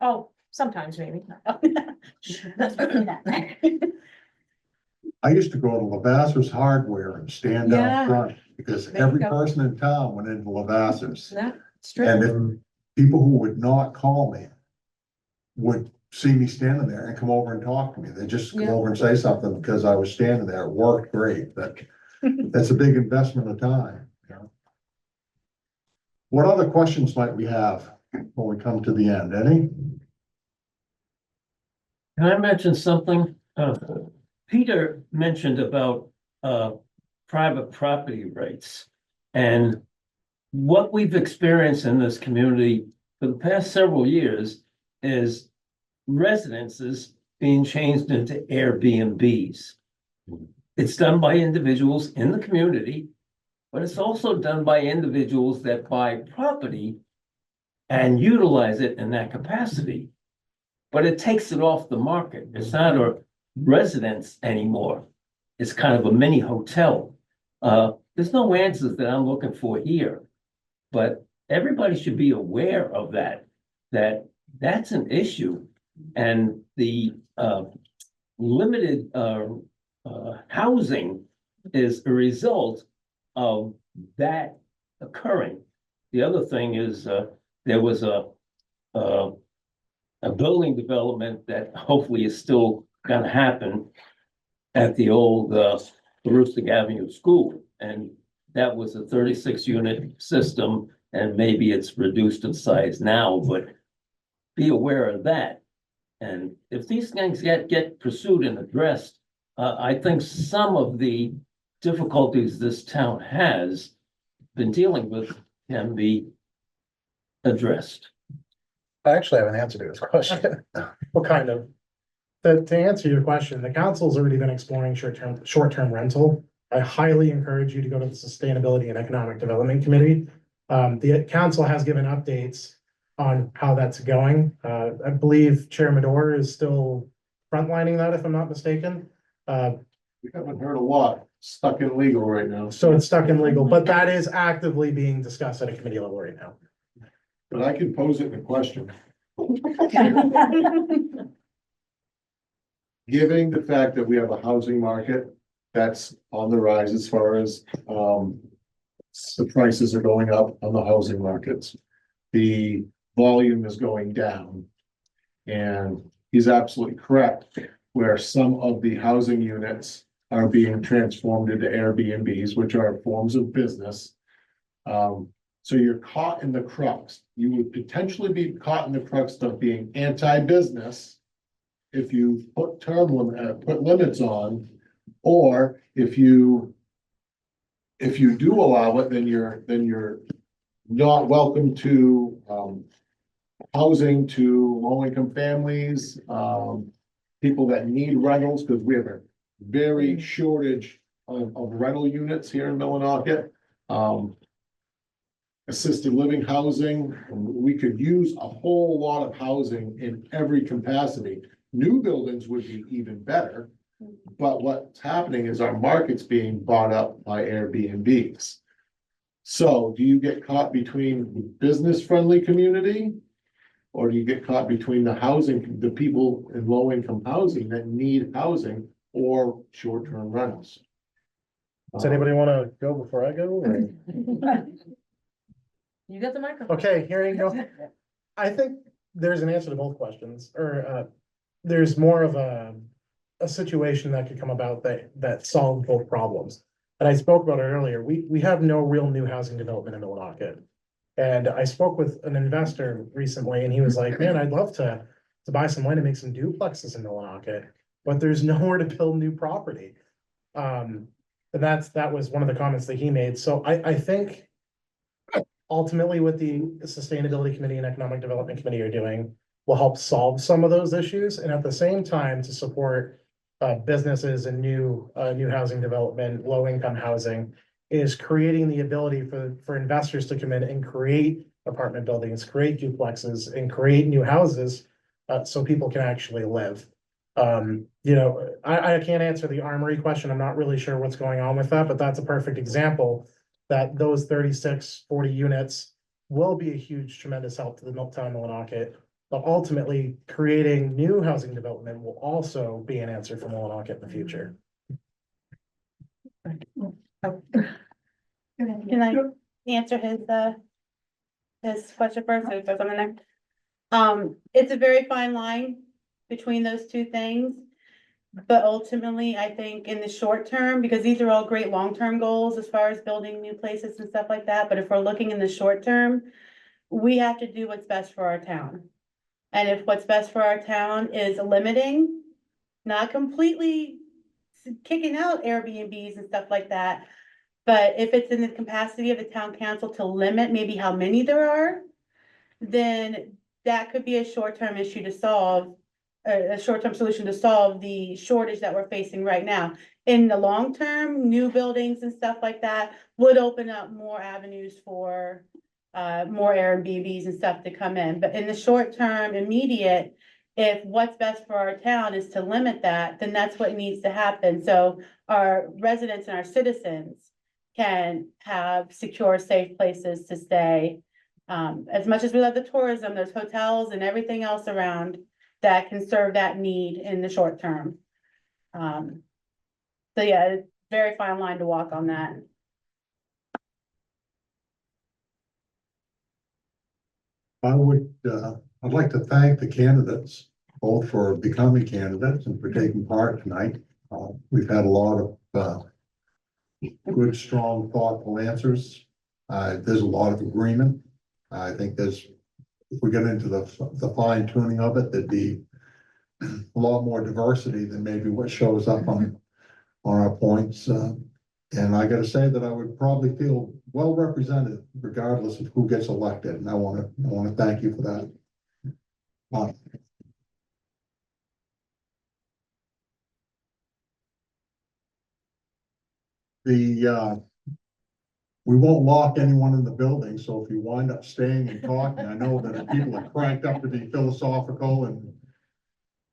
Oh, sometimes maybe. I used to go to Lavasser's Hardware and stand Yeah. out front because There you every go. person in town went into Lavasser's. That's true. And if people who would not call me would see me standing there and come over and talk to me, they just come Yeah. over and say something because I was standing there. It worked great, but that's a big investment of time. What other questions might we have when we come to the end? Any? Can I mention something? Peter mentioned about private property rights. And what we've experienced in this community for the past several years is residences being changed into Airbnbs. It's done by individuals in the community, but it's also done by individuals that buy property and utilize it in that capacity. But it takes it off the market. It's not a residence anymore. It's kind of a mini hotel. There's no answers that I'm looking for here, but everybody should be aware of that's an issue. And the limited housing is a result of that occurring. The other thing is, there was a building development that hopefully is still gonna happen at the old, Aroostook Avenue School. And that was a 36-unit system, and maybe it's reduced in size now, but be aware of that. And if these things get pursued and addressed, I think some of the difficulties this town has been dealing with can be addressed. I actually have an answer to this question. Well, kind of. To answer your question, the council's already been exploring short-term rental. I highly encourage you to go to the Sustainability and Economic Development Committee. The council has given updates on how that's going. I believe Chair Medor is still frontlining that, if I'm not mistaken. We haven't heard a lot, stuck in legal right now. So it's stuck in legal, but that is actively being discussed at a committee level right now. But I can pose it in a question. Given the fact that we have a housing market that's on the rise as far as, the prices are going up on the housing markets. The volume is going down. And he's absolutely correct, where some of the housing units are being transformed into Airbnbs, which are forms of business. So you're caught in the crux. You would potentially be caught in the crux of being anti-business if you put put limits on, or if you do allow it, then you're not welcome to housing to low-income families, people that need rentals, because we have a very shortage of rental units here in Millinocket. Assisted living housing, we could use a whole lot of housing in every capacity. New buildings would be even better, but what's happening is our market's being bought up by Airbnbs. So do you get caught between business-friendly community? Or do you get caught between the people in low-income housing that need housing or short-term rentals? Does anybody want to go before I go? Or? You got the microphone. Okay, here you go. I think there's an answer to both questions, or there's more of a situation that could come about that solved both problems. And I spoke about it earlier. We have no real new housing development in Millinocket. And I spoke with an investor recently, and he was like, man, I'd love to buy some land and make some duplexes in Millinocket, but there's nowhere to build new property. And that was one of the comments that he made. So I think ultimately what the Sustainability Committee and Economic Development Committee are doing will help solve some of those issues, and at the same time to support businesses and new housing development, low-income housing, is creating the ability for investors to come in and create apartment buildings, create duplexes, and create new houses so people can actually live. I can't answer the Armory question. I'm not really sure what's going on with that, but that's a perfect example that those 40 units will be a huge, tremendous help to the town of Millinocket. But ultimately, creating new housing development will also be an answer for Millinocket in the future. Can I answer his question first, or throw something there? It's a very fine line between those two things. But ultimately, I think in the short term, because these are all great long-term goals as far as building new places and stuff like that, but if we're looking in the short term, we have to do what's best for our town. And if what's best for our town is limiting, not completely kicking out Airbnbs and stuff like that, but if it's in the capacity of the town council to limit maybe how many there are, then that could be a short-term issue to solve, a short-term solution to solve the shortage that we're facing right now. In the long term, new buildings and stuff like that would open up more avenues for more Airbnbs and stuff to come in. But in the short term, immediate, if what's best for our town is to limit that, then that's what needs to happen. So our residents and our citizens can have secure, safe places to stay. As much as we love the tourism, there's hotels and everything else around that can serve that need in the short term. So yeah, it's very fine line to walk on that. I'd like to thank the candidates, both for becoming candidates and for taking part tonight. We've had a lot of, good, strong, thoughtful answers. There's a lot of agreement. I think if we get into the fine tuning of it, there'd be a lot more diversity than maybe what shows up on our points. And I gotta say that I would probably feel well represented regardless of who gets elected, and I wanna thank you for that. We won't lock anyone in the building, so if you wind up staying and talking, I know that people are cranked up to be philosophical and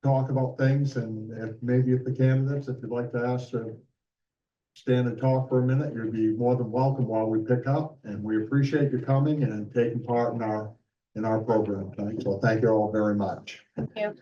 talk about things, and if the candidates, if you'd like to ask to stand and talk for a minute, you'd be more than welcome while we pick up, and we appreciate you coming and taking part in our program tonight, so thank you all very much. Thank you.